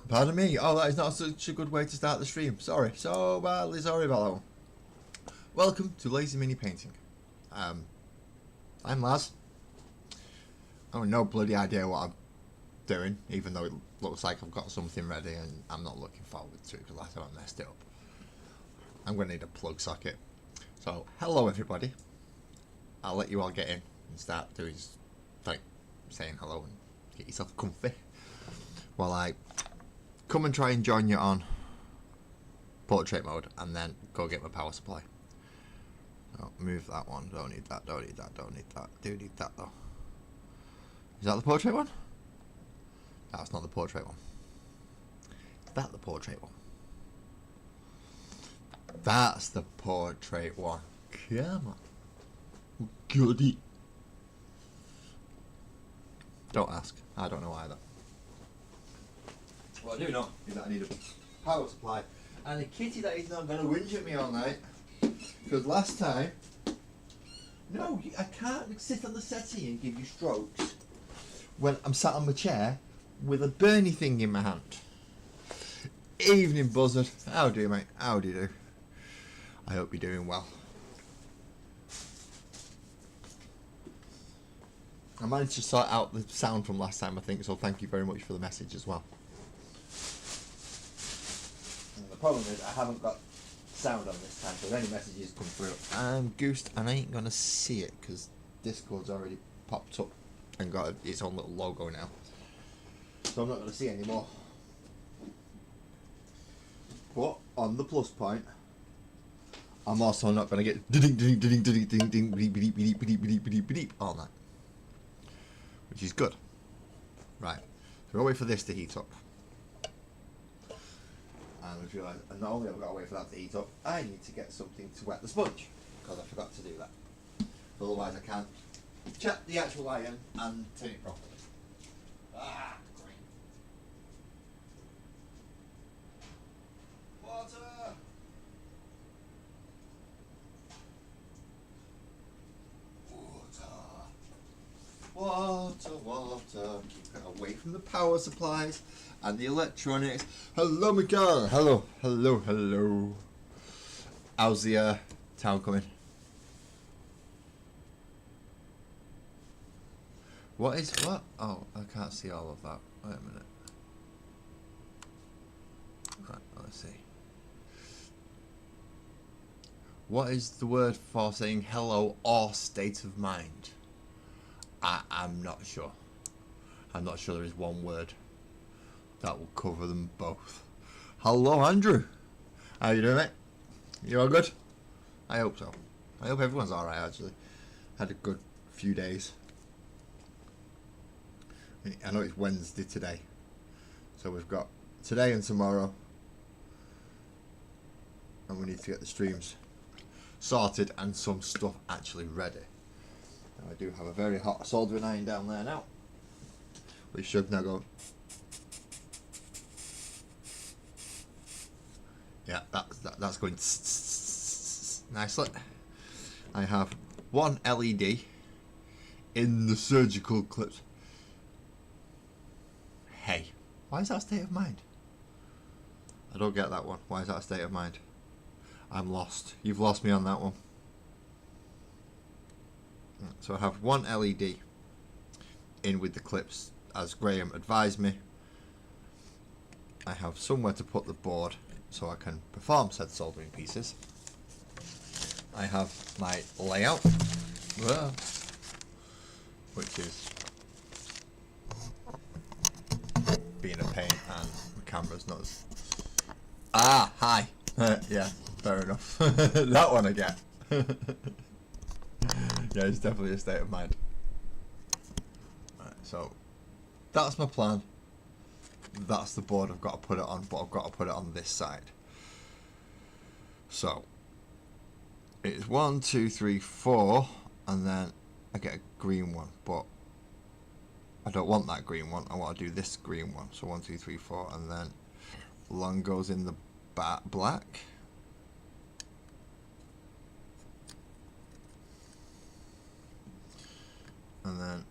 Pardon me? Oh, that is not such a good way to start the stream. Sorry. So badly sorry about that one. Welcome to Lazy Mini Painting. I'm Laz. I have no bloody idea what I'm doing, even though it looks like I've got something ready and I'm not looking forward to it because last time I messed it up. I'm going to need a plug socket. So, hello everybody. I'll let you all get in and start doing, like, saying hello and get yourself comfy while I come and try and join you on portrait mode and then go get my power supply. Oh, move that one. Don't need that, don't need that, don't need that. Do need that though. Is that the portrait one? That's not the portrait one. Is that the portrait one? That's the portrait one. Come on. Goody. Don't ask. I don't know either. What I do know is that I need a power supply and a kitty that is not going to whinge at me all night. Because last time, no, I can't sit on the settee and give you strokes when I'm sat on my chair with a Bernie thing in my hand. Evening buzzard. How do you, mate? How do you do? I hope you're doing well. I managed to sort out the sound from last time, I think, so thank you very much for the message as well. And the problem is I haven't got sound on this time, so if any messages come through, I'm goosed and I ain't gonna see it because Discord's already popped up and got its own little logo now, so I'm not gonna see anymore. But on the plus point, I'm also not gonna get ding ding ding ding ding ding beep beep beep beep beep beep beep all night, which is good. Right, so we'll wait for this to heat up. And I realised, and not only have I got to wait for that to heat up, I need to get something to wet the sponge, because I forgot to do that. Otherwise I can't check the actual iron and turn it properly. Ah, great. Water! Water, water, keep it away from the power supplies and the electronics. Hello, Miguel. Hello, hello, hello. How's the town coming? What is what? Oh, I can't see all of that. Wait a minute. Right, let's see. What is the word for saying hello or state of mind? I'm not sure. I'm not sure there is one word that will cover them both. Hello, Andrew. How you doing, mate? You all good? I hope so. I hope everyone's alright, actually. Had a good few days. I know it's Wednesday today. So we've got today and tomorrow. And we need to get the streams sorted and some stuff actually ready. Now I do have a very hot soldering iron down there now, which should now go. Yeah, that's going nicely. I have one LED in the surgical clips. Hey, why is that a state of mind? I don't get that one. Why is that a state of mind? I'm lost. You've lost me on that one. So I have one LED in with the clips as Graham advised me. I have somewhere to put the board so I can perform said soldering pieces. I have my layout, which is being a pain, and the camera's not as... Ah, hi. Yeah, fair enough. That one I get. Yeah, it's definitely a state of mind. Right, so that's my plan. That's the board I've got to put it on, but I've got to put it on this side. So it's 1, 2, 3, 4, and then I get a green one, but I don't want that green one. I want to do this green one. So 1, 2, 3, 4, and then long goes in the black. And then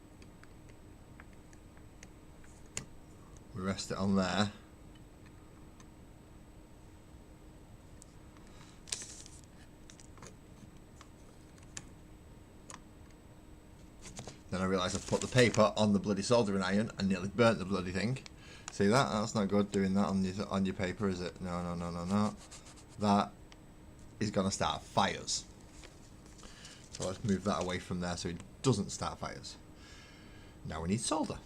we rest it on there. Then I realised I put the paper on the bloody soldering iron and nearly burnt the bloody thing. See that? That's not good doing that on your paper, is it? No, no, no, no, no. That is going to start fires. So let's move that away from there so it doesn't start fires. Now we need solder.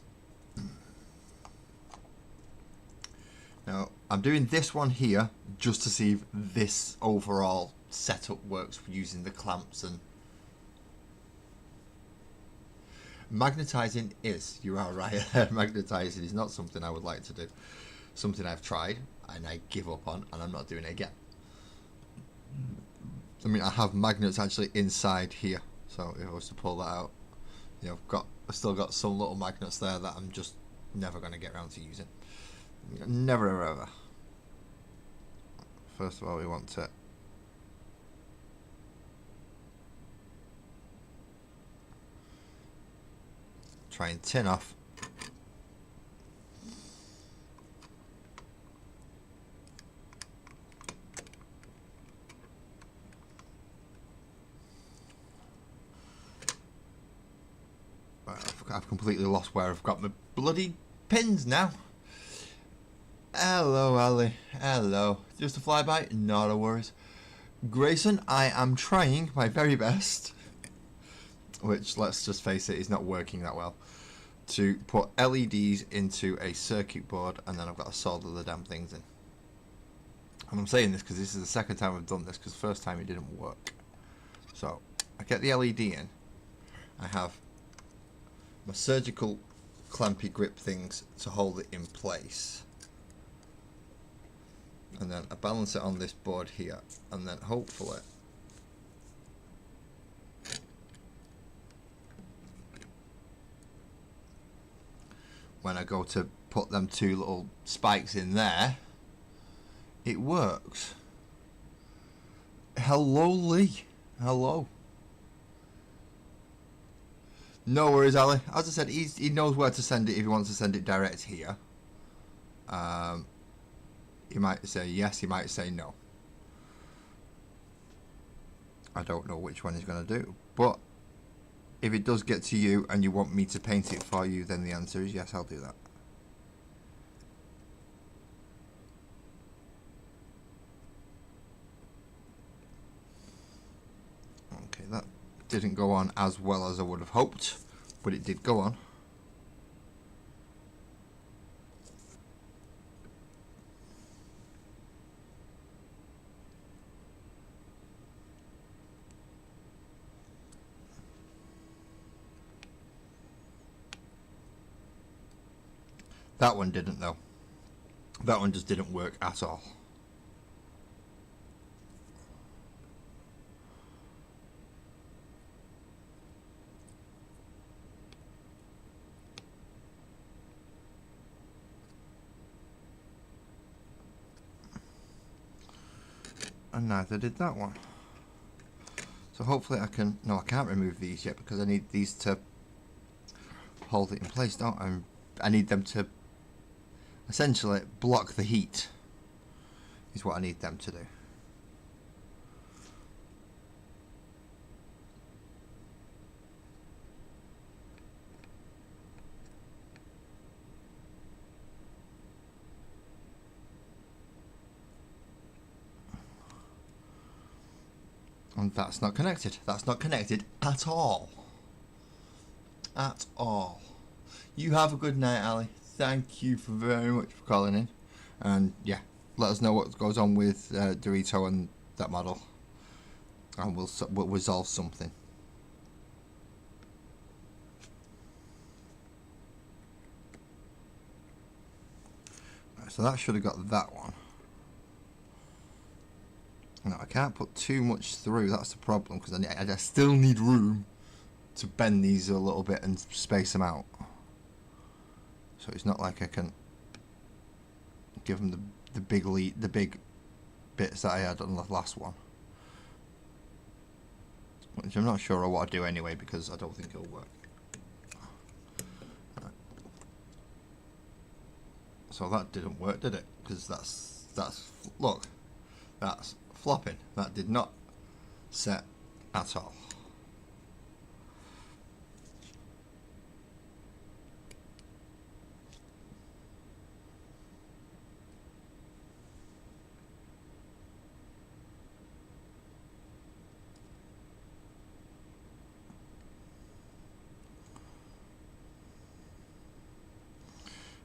Now I'm doing this one here just to see if this overall setup works using the clamps and magnetizing is, you are right, magnetizing is not something I would like to do. Something I've tried and I give up on, and I'm not doing it again. I mean, I have magnets actually inside here, so if I was to pull that out, you know, I've still got some little magnets there that I'm just never going to get around to using. Never ever ever. First of all, we want to try and tin off I've completely lost where I've got my bloody pins now. Hello, Ali. Hello. Just a flyby? Not a worries. Grayson, I am trying my very best, which, let's just face it, is not working that well, to put LEDs into a circuit board, and then I've got to solder the damn things in. And I'm saying this because this is the second time I've done this, because the first time it didn't work. So, I get the LED in. I have my surgical clampy grip things to hold it in place. And then I balance it on this board here, and then hopefully when I go to put them two little spikes in there, it works. Hello, Lee. Hello. No worries, Ali. As I said, he knows where to send it if he wants to send it direct here. He might say yes, he might say no. I don't know which one he's going to do. But if it does get to you and you want me to paint it for you, then the answer is yes, I'll do that. Okay, that didn't go on as well as I would have hoped, but it did go on. That one didn't though. That one just didn't work at all. And neither did that one. So hopefully I can... No, I can't remove these yet because I need these to hold it in place, don't I? I need them to essentially block the heat is what I need them to do. And that's not connected. That's not connected at all. At all. You have a good night, Ali. Thank you for very much for calling in. And yeah, let us know what goes on with Dorito and that model. And we'll resolve something. Right, so that should have got that one. No, I can't put too much through, that's the problem, because I still need room to bend these a little bit and space them out. So it's not like I can give them the big bits that I had on the last one. Which I'm not sure I want to do anyway, because I don't think it'll work. Right. So that didn't work, did it? Because that's look, that's flopping. That did not set at all.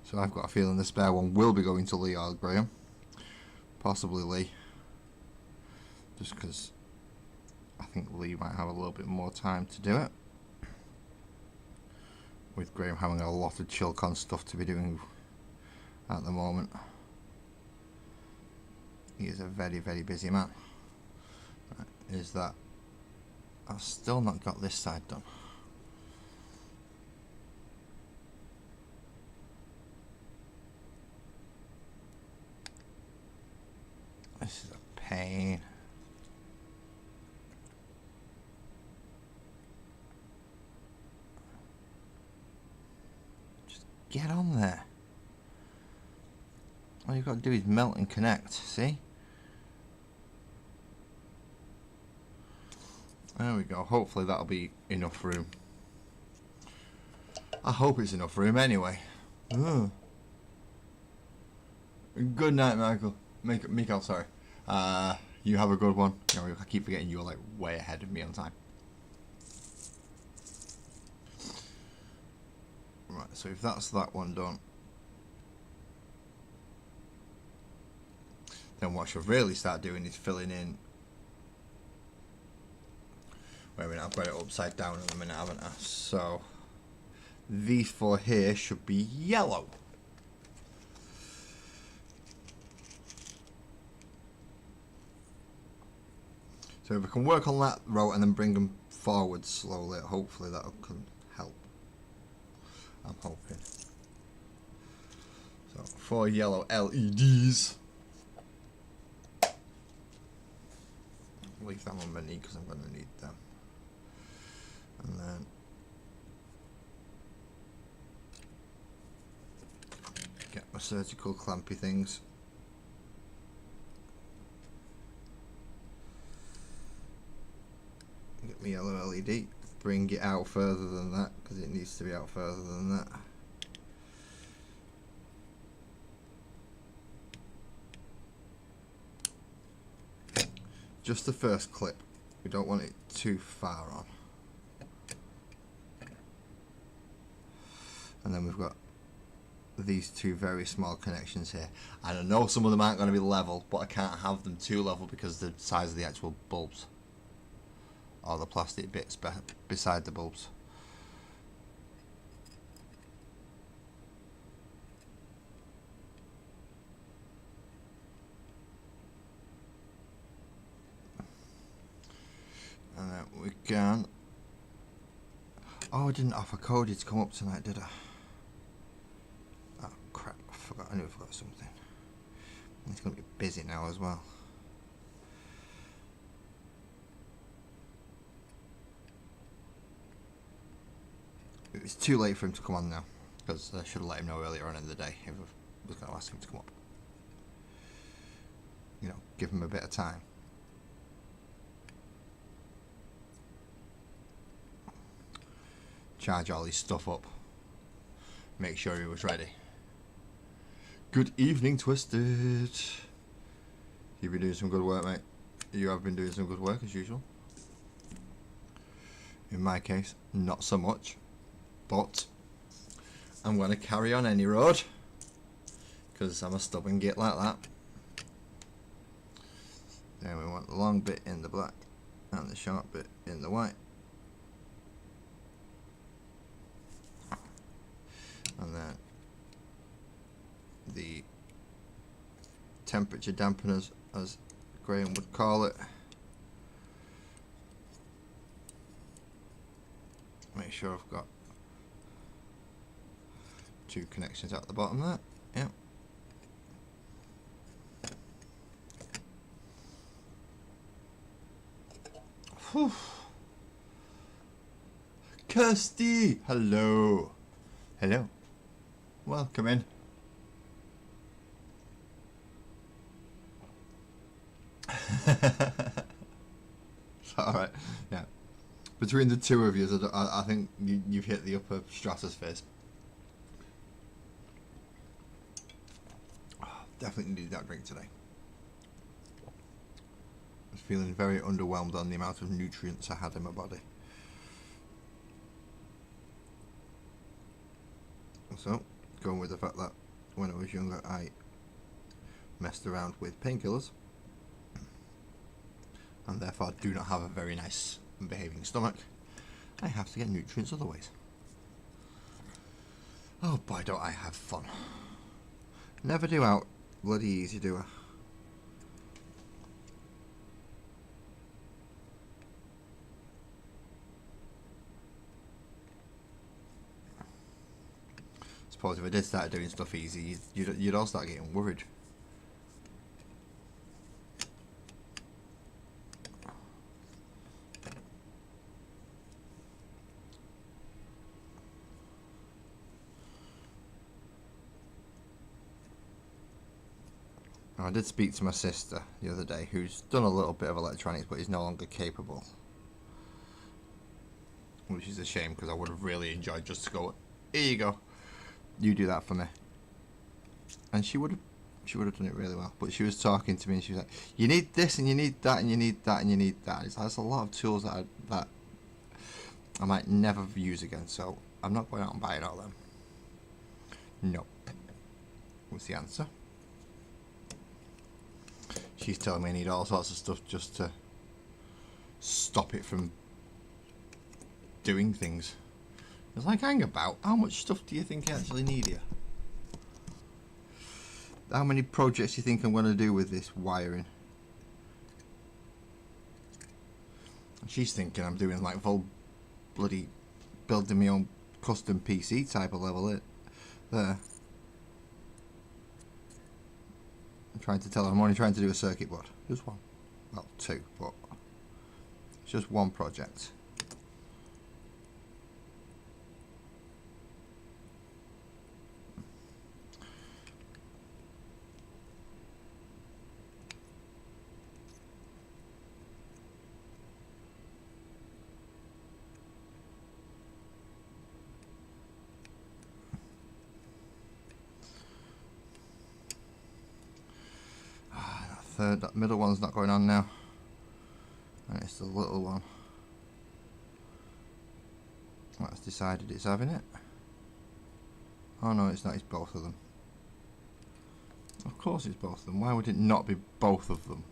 So I've got a feeling the spare one will be going to Lee or Graham. Possibly Lee. Just because I think Lee might have a little bit more time to do it. With Graham having a lot of Chilcon stuff to be doing at the moment. He is a very, very busy man. Right, is that... I've still not got this side done. This is a pain. Just get on there. All you've got to do is melt and connect, see? There we go. Hopefully that'll be enough room. I hope it's enough room anyway. Ugh. Good night, Michael. Mikael, sorry. You have a good one. You know, I keep forgetting you're like way ahead of me on time. Right, so if that's that one done, then what I should really start doing is filling in. Wait a minute, I've got it upside down at the minute, haven't I? So these four here should be yellow. So if we can work on that row and then bring them forward slowly, hopefully that can help. I'm hoping. So 4 yellow LEDs. Leave them on my knee because I'm going to need them. And then get my surgical clampy things. Get my yellow LED. Bring it out further than that because it needs to be out further than that. Just the first clip. We don't want it too far on. And then we've got these two very small connections here. And I know some of them aren't going to be level, but I can't have them too level because of the size of the actual bulbs. Or the plastic bits beside the bulbs. And then we can... Oh, I didn't offer Cody to come up tonight, did I? Oh crap, I forgot. I knew I forgot something. He's going to be busy now as well. It's too late for him to come on now, because I should have let him know earlier on in the day if I was going to ask him to come up. You know, give him a bit of time. Charge all his stuff up. Make sure he was ready. Good evening, Twisted. You've been doing some good work, mate. You have been doing some good work as usual. In my case, not so much. But I'm going to carry on any road because I'm a stubborn git like that. Then we want the long bit in the black and the short bit in the white. And then the temperature dampeners, as Graham would call it. Make sure I've got 2 connections at the bottom there. Yep. Whew. Kirsty! Hello. Hello. Welcome in. Alright, yeah. Between the two of you, I think you've hit the upper stratosphere. Definitely needed that drink today. I was feeling very underwhelmed on the amount of nutrients I had in my body. So, going with the fact that when I was younger I messed around with painkillers and therefore do not have a very nice behaving stomach. I have to get nutrients other ways. Oh boy, don't I have fun. Never do out bloody easy, do I? Suppose if I did start doing stuff easy, you'd all start getting worried. I did speak to my sister the other day, who's done a little bit of electronics, but is no longer capable. Which is a shame, because I would have really enjoyed just to go, here you go, you do that for me. And she would have done it really well. But she was talking to me and she was like, you need this and you need that and you need that and you need that. It's like, there's a lot of tools that I might never use again, so I'm not going out and buying all them. No. What's the answer? She's telling me I need all sorts of stuff just to stop it from doing things. It's like, hang about, how much stuff do you think I actually need here? How many projects do you think I'm going to do with this wiring? She's thinking I'm doing like full bloody building my own custom PC type of level there. I'm trying to tell her I'm only trying to do a circuit board. Just one. Well, two, but it's just one project. That middle one's not going on now, and it's the little one that's decided it's having it. Oh no, it's not, it's both of them. Of course it's both of them. Why would it not be both of them?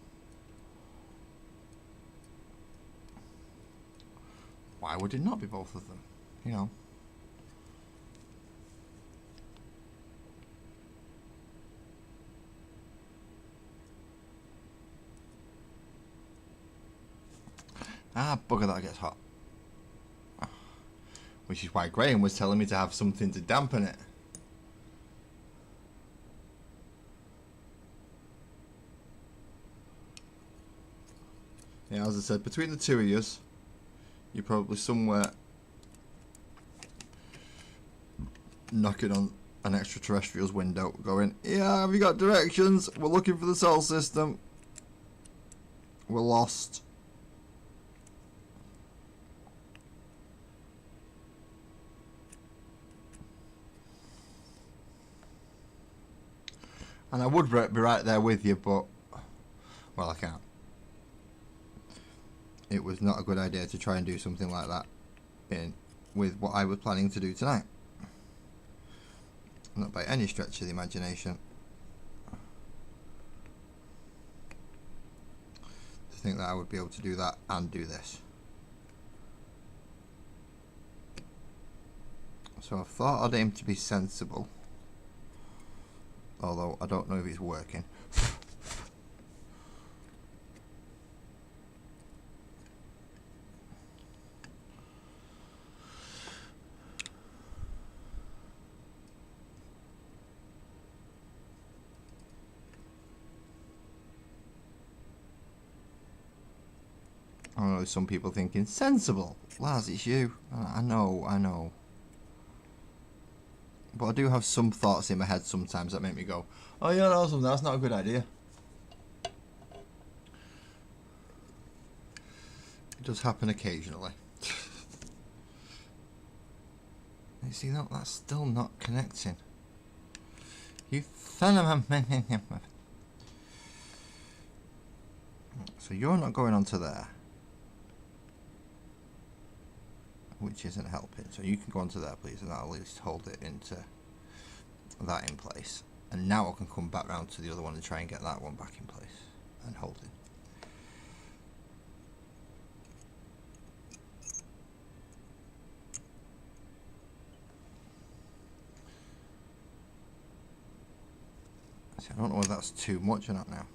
Why would it not be both of them? You know. Ah, bugger, that gets hot. Which is why Graham was telling me to have something to dampen it. Yeah, as I said, between the two of yous, you're probably somewhere knocking on an extraterrestrial's window going, yeah, have you got directions? We're looking for the solar system. We're lost. And I would be right there with you, but, well, I can't. It was not a good idea to try and do something like that with what I was planning to do tonight. Not by any stretch of the imagination. To think that I would be able to do that and do this. So I thought I'd aim to be sensible. Although I don't know if it's working. I know some people thinking, sensible, Laz, it's you. I know. But I do have some thoughts in my head sometimes that make me go, oh yeah, no, that's not a good idea. It does happen occasionally. You see, no, that's still not connecting. You son of a... So you're not going onto there. Which isn't helping. So you can go onto there, please, and that'll at least hold it into that in place. And now I can come back round to the other one and try and get that one back in place and holding. See, I don't know whether that's too much or not now.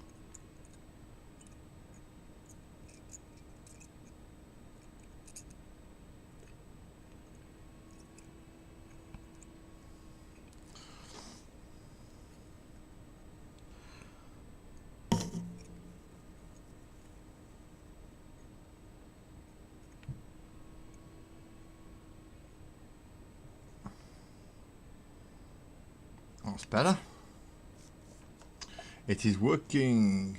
That's better. It is working.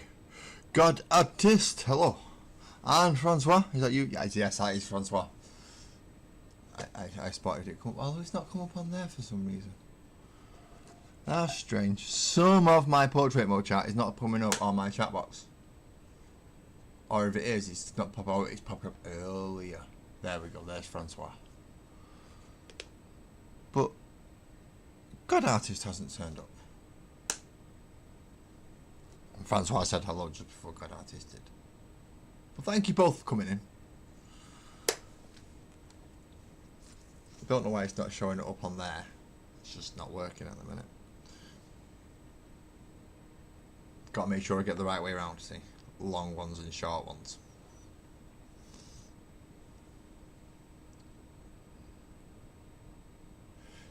God Artist, hello. And Francois, is that you? Yes, that is Francois. I spotted it come. Well, it's not come up on there for some reason. That's strange. Some of my portrait mode chat is not coming up on my chat box. Or if it is, it's not popping out. It's popping up earlier. There we go. There's Francois. But God Artist hasn't turned up. And Francois said hello just before God Artist did. Well, thank you both for coming in. I don't know why it's not showing it up on there. It's just not working at the minute. Got to make sure I get the right way around, see. Long ones and short ones.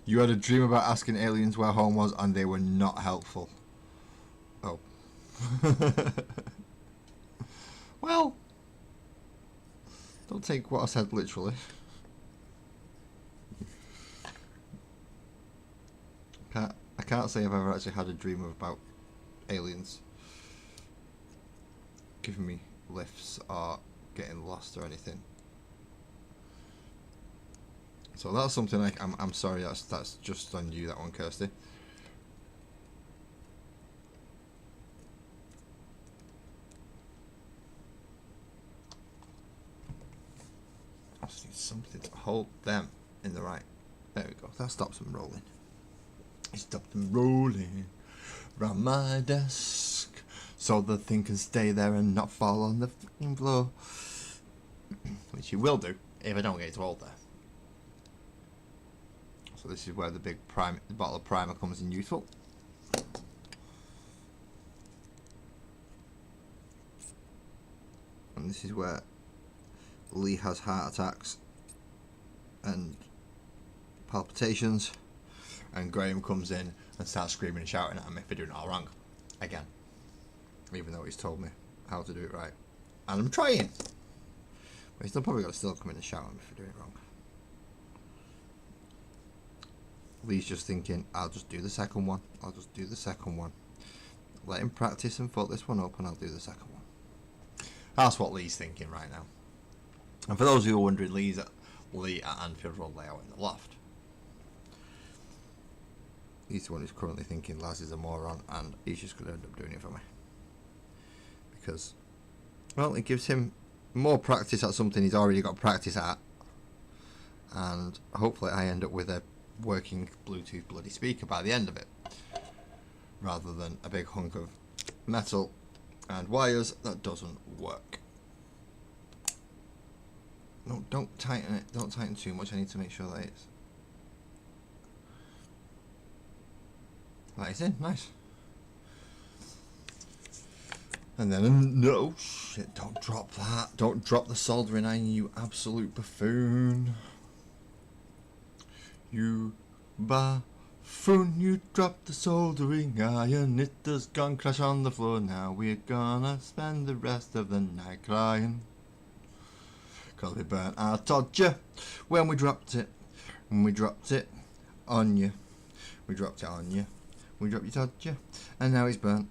You had a dream about asking aliens where home was and they were not helpful. Oh. Well, don't take what I said literally. I can't say I've ever actually had a dream about aliens giving me lifts or getting lost or anything. So that's something like I'm sorry, that's just on you, that one, Kirsty. I just need something to hold them in the right. There we go. That stops them rolling. It stopped them rolling round my desk, so the thing can stay there and not fall on the fucking floor. Which you will do if I don't get it to hold there. So this is where the big bottle of primer comes in useful. And this is where Lee has heart attacks and palpitations, and Graham comes in and starts screaming and shouting at me for doing it all wrong again, even though he's told me how to do it right, and I'm trying, but he's probably got to still come in and shout at me for doing it wrong. Lee's just thinking, I'll just do the second one, let him practice and fuck this one up and I'll do the second one. That's what Lee's thinking right now. And for those who are wondering, Lee at Anfield Road layout in the loft. He's the one who's currently thinking Laz is a moron and he's just going to end up doing it for me. Because, well, it gives him more practice at something he's already got practice at. And hopefully I end up with a working Bluetooth bloody speaker by the end of it. Rather than a big hunk of metal and wires that doesn't work. No, don't tighten it. Don't tighten too much. I need to make sure that it's... That is in. Nice. And then, no, shit, don't drop that. Don't drop the soldering iron, you absolute buffoon. You buffoon, you dropped the soldering iron. It has gone crash on the floor. Now we're gonna spend the rest of the night crying. 'Cause we burnt our Todger when we dropped it. And we dropped it on you. We dropped it on you. We dropped your Todger. And now it's burnt.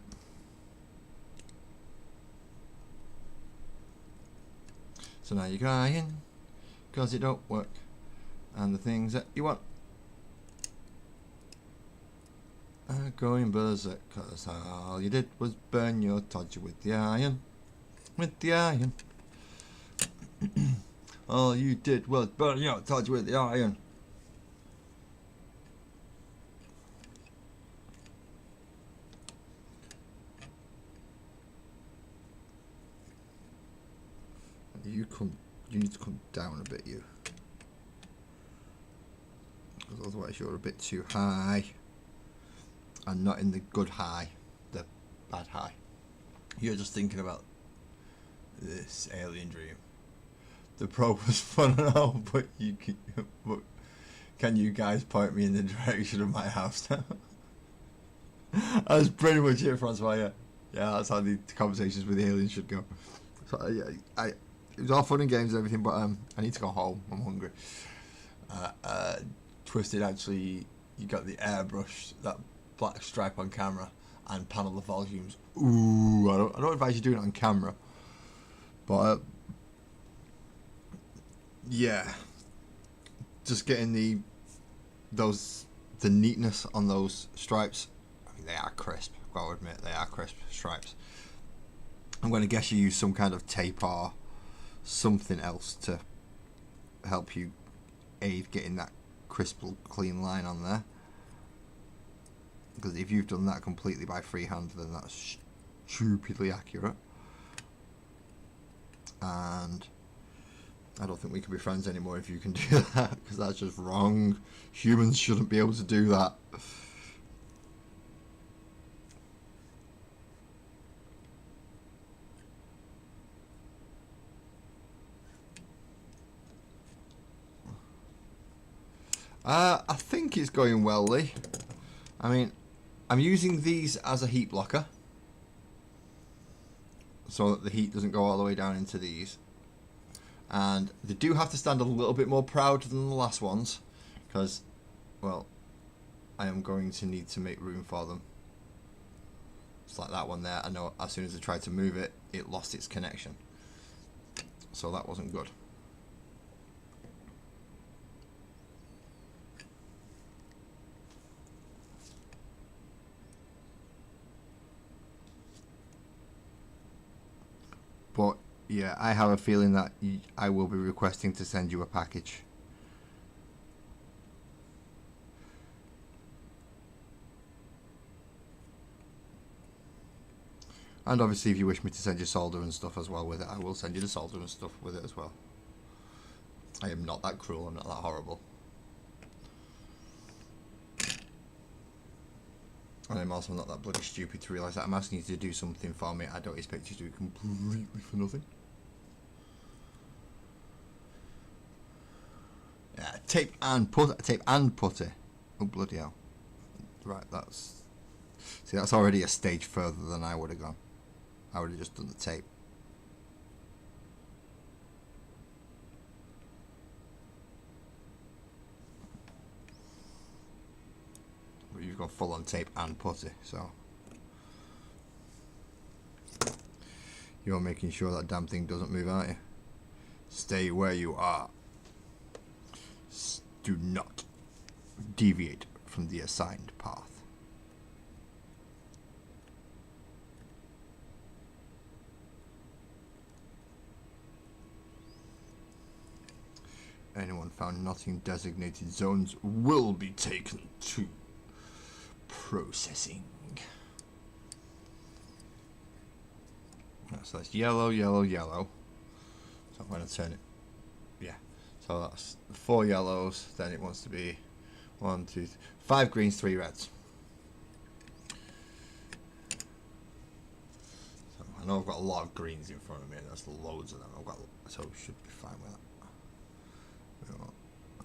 So now you're crying 'cause it don't work. And the things that you want are going berserk 'cause all you did was burn your Todger with the iron. With the iron. All you did was burn your Todger with the iron. You need to come down a bit, you. Because otherwise you're a bit too high. And not in the good high, the bad high. You're just thinking about this alien dream. The probe was fun and all, but can you guys point me in the direction of my house now? That's pretty much it, Francois. Yeah, that's how the conversations with the aliens should go. So yeah, it was all fun and games and everything, but I need to go home. I'm hungry. Twisted, actually, you got the airbrush, that black stripe on camera, and panel the volumes. Ooh, I don't advise you doing it on camera, but yeah, just getting the neatness on those stripes. I mean, they are crisp. I've got to admit, they are crisp stripes. I'm going to guess you use some kind of tape or something else to help you aid getting that crisp, clean line on there. Because if you've done that completely by freehand, then that's stupidly accurate. And I don't think we can be friends anymore if you can do that, because that's just wrong. Humans shouldn't be able to do that. I think it's going well, Lee. I mean, I'm using these as a heat blocker, so that the heat doesn't go all the way down into these. And they do have to stand a little bit more proud than the last ones, because, well, I am going to need to make room for them. It's like that one there. I know as soon as I tried to move it, it lost its connection. So that wasn't good. But yeah, I have a feeling that I will be requesting to send you a package. And obviously if you wish me to send you solder and stuff as well with it, I will send you the solder and stuff with it as well. I am not that cruel, I'm not that horrible. And I'm also not that bloody stupid to realise that I'm asking you to do something for me I don't expect you to do completely for nothing. Yeah, tape and putty. Oh bloody hell. Right, that's... See, that's already a stage further than I would have gone. I would have just done the tape. But you've got full on tape and putty, so you're making sure that damn thing doesn't move, aren't you? Stay where you are. Do not deviate from the assigned path. Anyone found not in designated zones will be taken to processing. So that's yellow, yellow, yellow. So I'm going to turn it. Yeah. So that's 4 yellows. Then it wants to be 1, 2, 5 greens, 3 reds. So I know I've got a lot of greens in front of me. There's loads of them. So should be fine with that.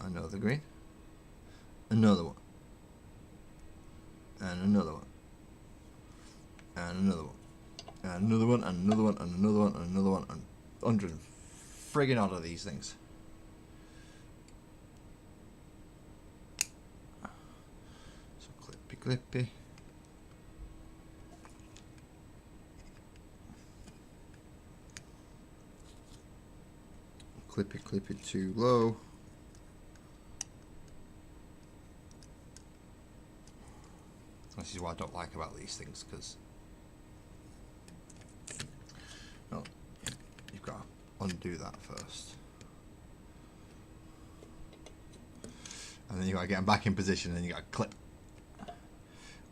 Another green, another one, and another one, and another one, and another one, and another one, and another one, and another one, and 100 friggin' odd of these things. So clippy clippy. Clip it too low. This is what I don't like about these things, because well, you've got to undo that first, and then you've got to get them back in position, and then you got to clip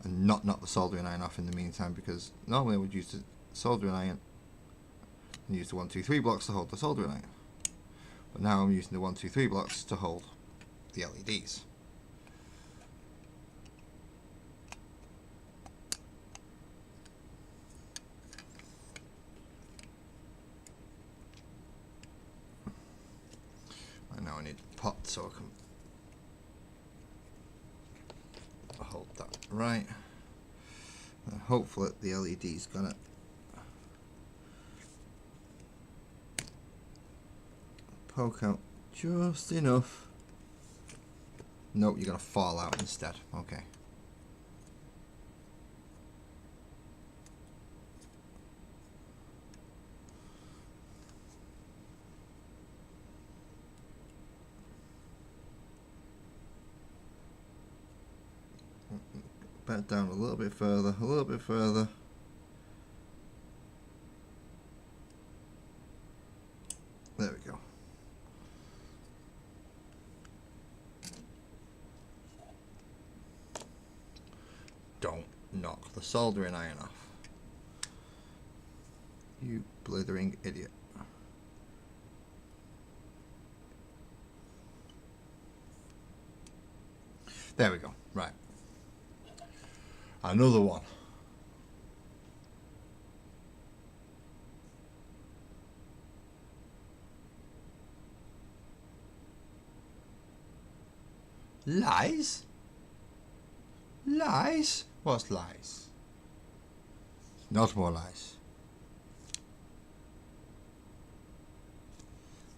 and not knock the soldering iron off in the meantime, because normally I would use the soldering iron and use the 1, 2, 3 blocks to hold the soldering iron. But now I'm using the 1, 2, 3 blocks to hold the LEDs. And now I need the pot so I can hold that right. And hopefully the LED's gonna poke out just enough. Nope, you're gonna fall out instead. Okay. Back down a little bit further, a little bit further. There we go. Don't knock the soldering iron off. You blithering idiot. There we go. Right. Another one. Lies? Lies? What's lies? Not more lies.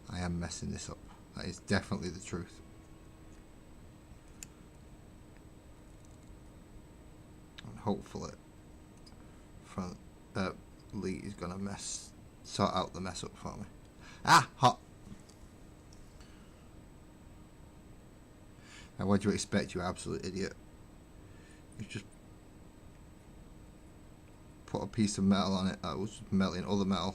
I am messing this up. That is definitely the truth. And hopefully Lee is gonna sort out the mess up for me. Ah, hot. Now what do you expect, you absolute idiot? You just put a piece of metal on it that was melting other metal.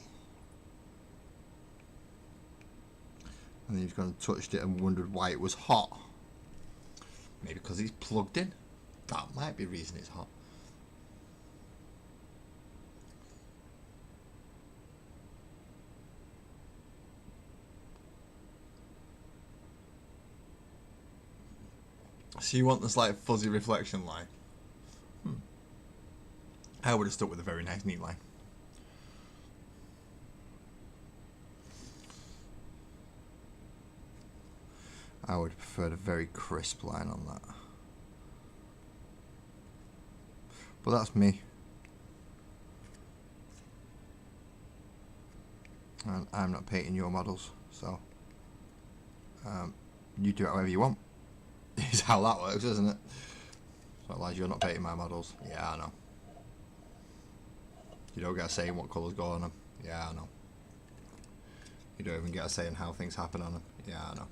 And then you've gone and touched it and wondered why it was hot. Maybe because it's plugged in. That might be the reason it's hot. So you want this like fuzzy reflection line? I would have stuck with a very nice neat line. I would have preferred a very crisp line on that. But that's me. And I'm not painting your models, so you do it however you want. Is how that works, isn't it? So like you're not painting my models. Yeah, I know. You don't get a say in what colours go on them. Yeah, I know. You don't even get a say in how things happen on them. Yeah, I know.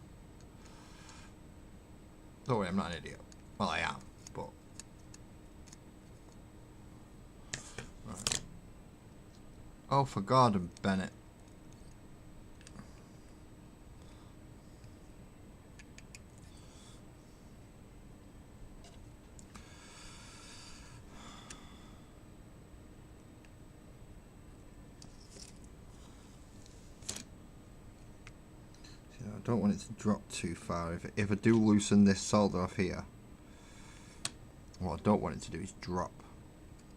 Don't worry, I'm not an idiot. Well, I am, but... Right. Oh, for God, Bennett. I don't want it to drop too far. If I do loosen this solder off here, what I don't want it to do is drop.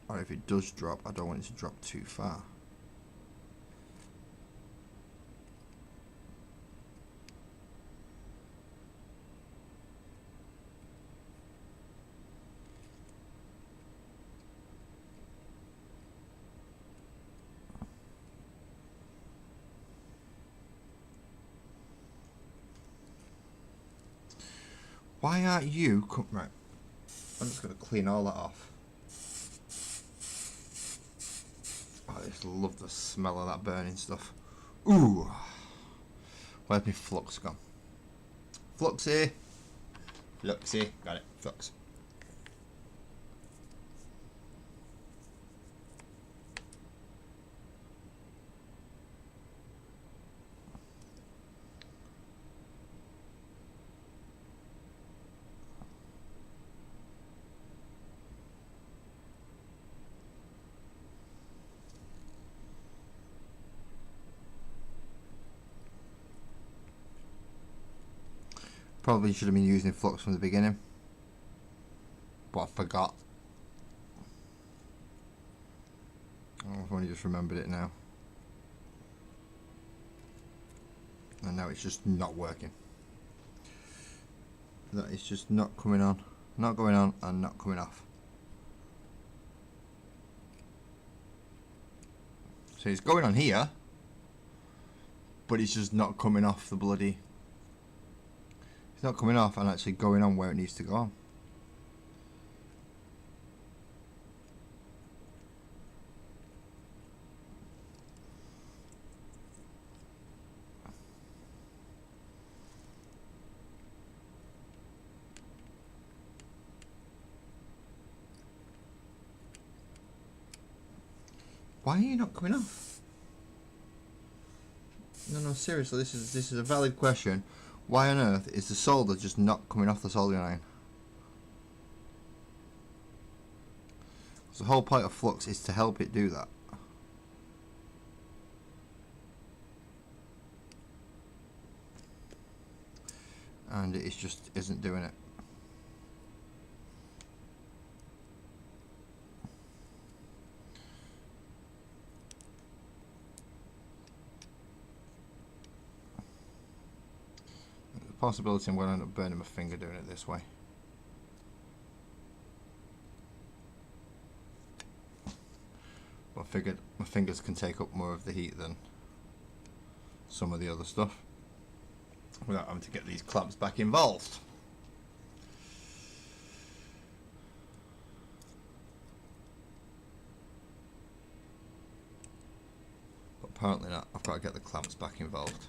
Or if it does drop, I don't want it to drop too far. Why aren't you... Right. I'm just going to clean all that off. Oh, I just love the smell of that burning stuff. Ooh. Where's my flux gone? Fluxy. Fluxy. Got it. Flux. Probably should have been using flux from the beginning, but I forgot. I've only just remembered it now. And now it's just not working. That is just not coming on. Not going on and not coming off. So it's going on here, but it's just not coming off the bloody... It's not coming off and actually going on where it needs to go on. Why are you not coming off? No, seriously, this is a valid question. Why on earth is the solder just not coming off the soldering iron? The whole point of flux is to help it do that. And it just isn't doing it. Possibility I'm going to end up burning my finger doing it this way. But I figured my fingers can take up more of the heat than some of the other stuff without having to get these clamps back involved. But apparently not. I've got to get the clamps back involved.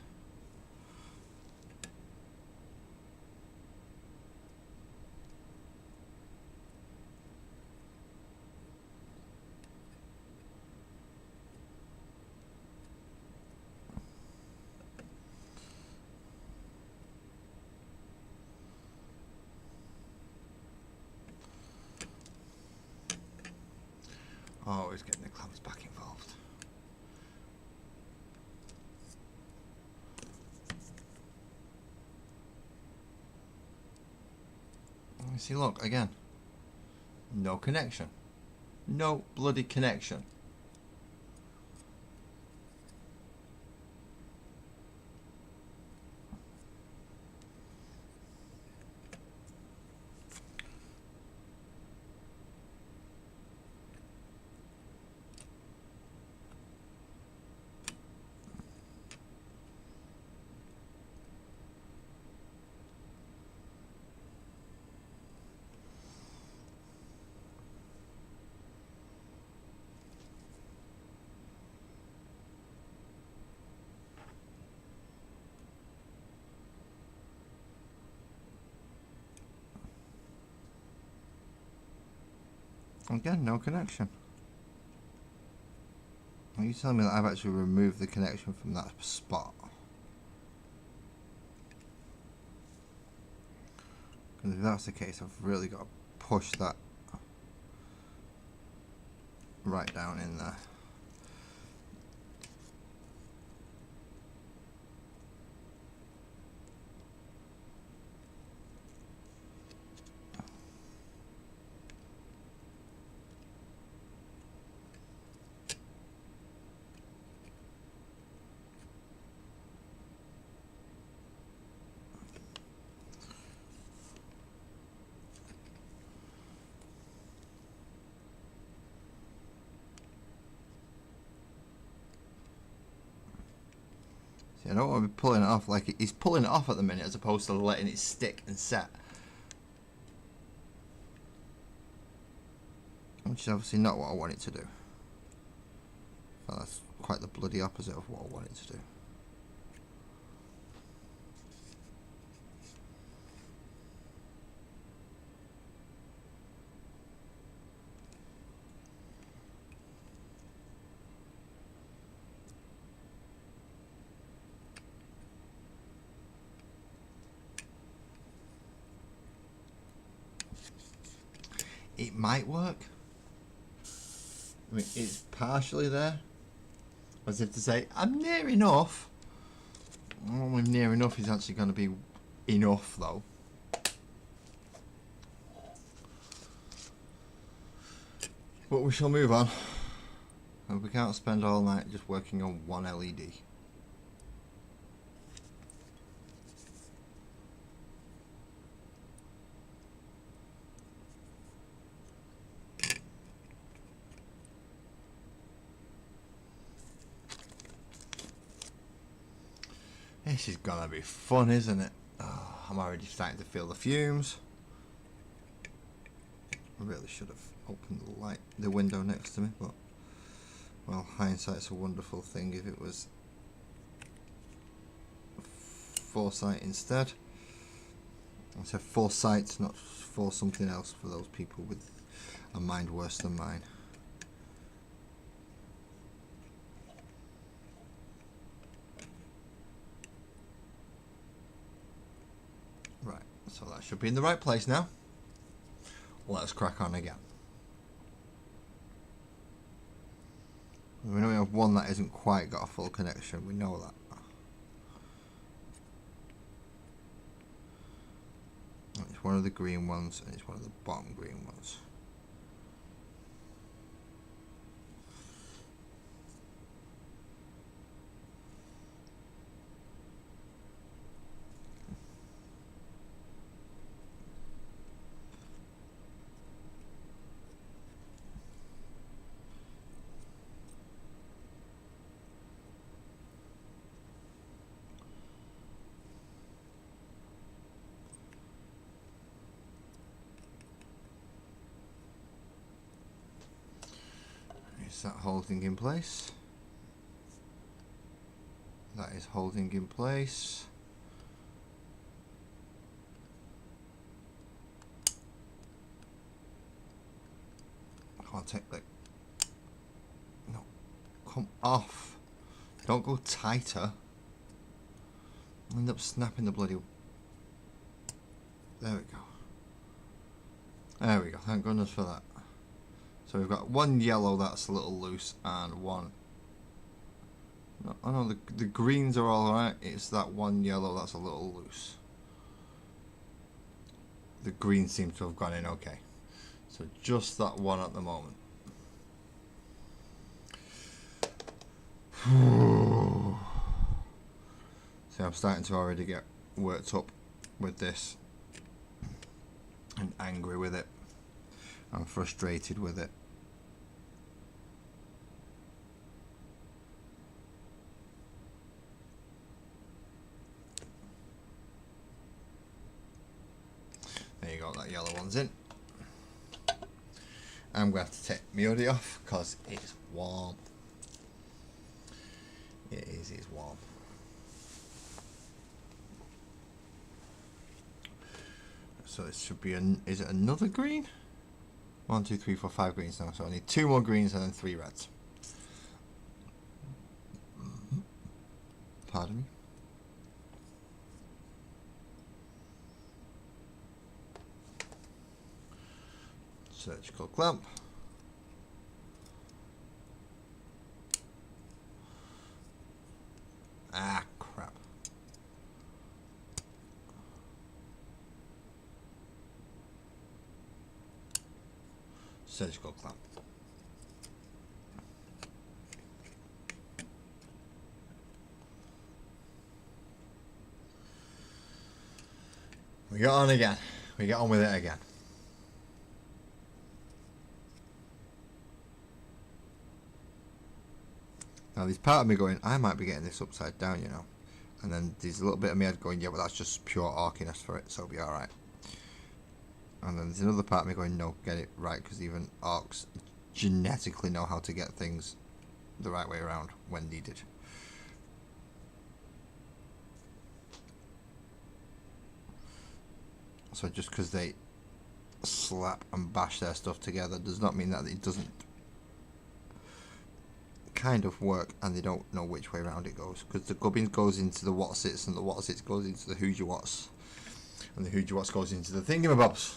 Always getting the clamps back involved. You see, look, again. No connection. No bloody connection. Again, no connection. Are you telling me that I've actually removed the connection from that spot? Because if that's the case, I've really got to push that right down in there. See, I don't want to be pulling it off like he's pulling it off at the minute as opposed to letting it stick and set. Which is obviously not what I want it to do. Well, that's quite the bloody opposite of what I want it to do. It might work. I mean, it's partially there. As if to say, I'm near enough. Well, near enough is actually going to be enough though. But we shall move on. And we can't spend all night just working on one LED. This is gonna be fun, isn't it? Oh, I'm already starting to feel the fumes. I really should have opened the window next to me, but well, hindsight's a wonderful thing. If it was foresight instead. I said foresight, not for something else, for those people with a mind worse than mine. Right, so that should be in the right place now. Let's crack on again. We know we have one that isn't quite got a full connection, we know that. It's one of the green ones and it's one of the bottom green ones. Is that holding in place? That is holding in place. I can't take that. No, come off. Don't go tighter. I'll end up snapping the bloody. There we go. There we go. Thank goodness for that. So we've got one yellow that's a little loose and one. No, oh no, the greens are all right. It's that one yellow that's a little loose. The green seems to have gone in okay. So just that one at the moment. See, I'm starting to already get worked up with this and angry with it. I'm frustrated with it. There you go, that yellow one's in. I'm going to have to take my hoodie off because it's warm. It's warm. So it should be, is it another green? 1, 2, 3, 4, 5 greens now. So I need 2 more greens and then 3 reds. Pardon me. Surgical clamp. Ah, crap. Surgical clamp. We get on again. We get on with it again. Now there's part of me going, I might be getting this upside down, you know. And then there's a little bit of me head going, yeah, but that's just pure arciness for it, so it'll be alright. And then there's another part of me going, no, get it right, because even orcs genetically know how to get things the right way around when needed. So just because they slap and bash their stuff together does not mean that it doesn't kind of work, and they don't know which way around it goes, because the gubbins goes into the Wotsits and the Wotsits goes into the Hoojawats and the Hoojawats goes into the Thingamabobs,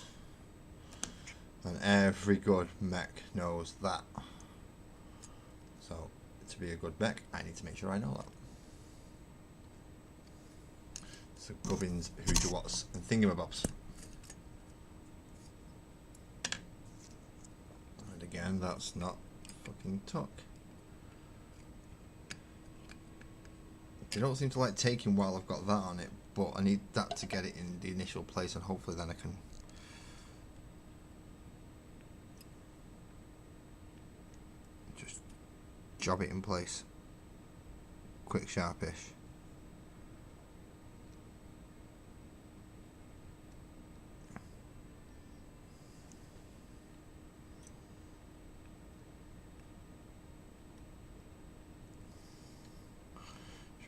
and every good mech knows that. So to be a good mech I need to make sure I know that. So Gubbins, Hoojawats, and Thingamabobs. And again, that's not fucking tuck. They don't seem to like taking while I've got that on it, but I need that to get it in the initial place, and hopefully then I can just job it in place. Quick, sharpish.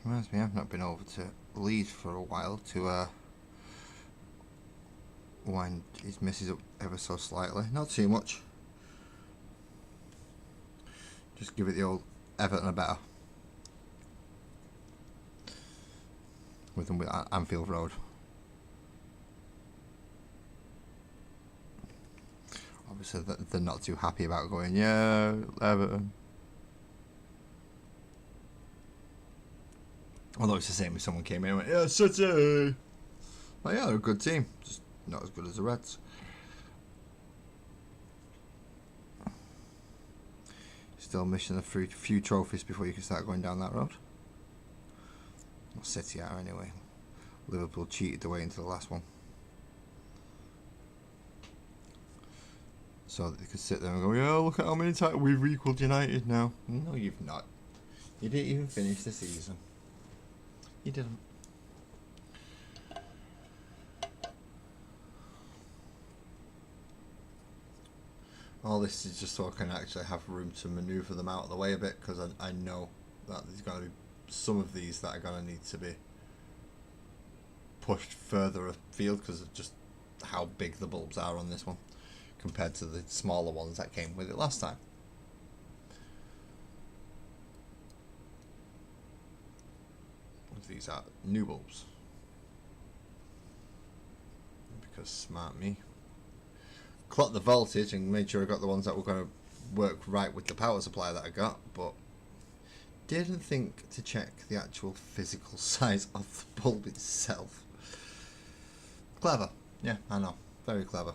Reminds me, I've not been over to Leeds for a while to wind his missus up ever so slightly. Not too much. Just give it the old Everton a better. With them with Anfield Road. Obviously they're not too happy about going, yeah, Everton. Although it's the same if someone came in and went, yeah, City. Like, yeah, they're a good team. Just not as good as the Reds. Still missing a few trophies before you can start going down that road. Well, City are anyway. Liverpool cheated their way into the last one. So that they could sit there and go, yeah, look at how many times we've equalled United now. No, you've not. You didn't even finish the season. You didn't. All this is just so I can actually have room to manoeuvre them out of the way a bit, because I know that there's going to be some of these that are going to need to be pushed further afield because of just how big the bulbs are on this one compared to the smaller ones that came with it last time. These are new bulbs because smart me clocked the voltage and made sure I got the ones that were going to work right with the power supply that I got, but didn't think to check the actual physical size of the bulb itself. Clever. Yeah, I know, very clever.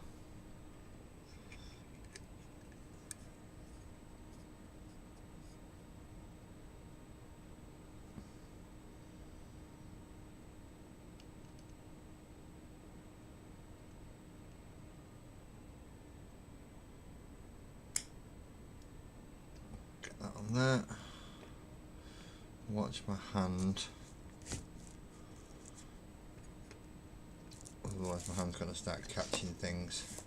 There. Watch my hand. Otherwise my hand's going to start catching things.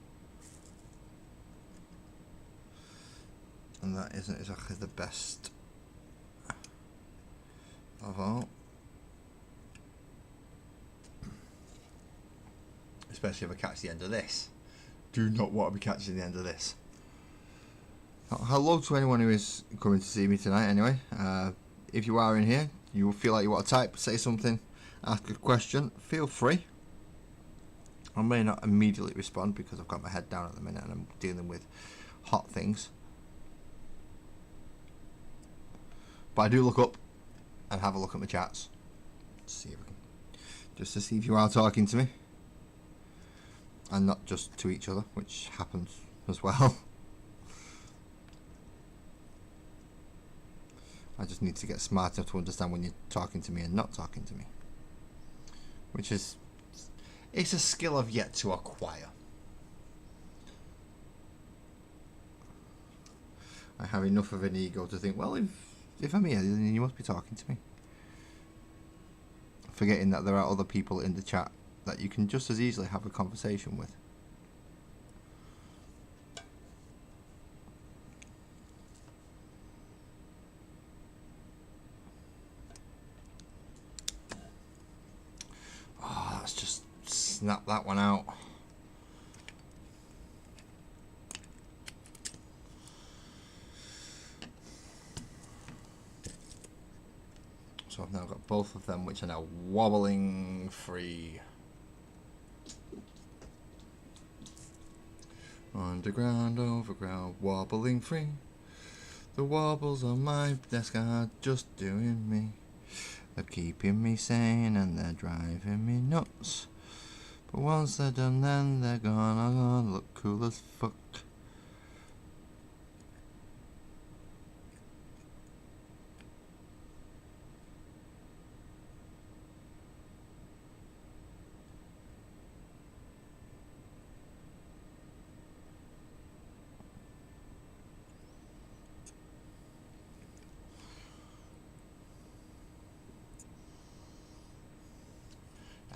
And that isn't exactly the best of all. Especially if I catch the end of this. Do not want to be catching the end of this. Hello to anyone who is coming to see me tonight anyway. If you are in here, you feel like you want to type, say something, ask a question, feel free. I may not immediately respond because I've got my head down at the minute and I'm dealing with hot things. But I do look up and have a look at my chats. See if I can, just to see if you are talking to me. And not just to each other, which happens as well. I just need to get smart enough to understand when you're talking to me and not talking to me. Which is... it's a skill I've yet to acquire. I have enough of an ego to think, well, if I'm here, then you must be talking to me. Forgetting that there are other people in the chat that you can just as easily have a conversation with. Snap that one out. So I've now got both of them, which are now wobbling free. Underground, overground, wobbling free. The wobbles on my desk are just doing me. They're keeping me sane and they're driving me nuts. But once they're done, then they're gonna look cool as fuck.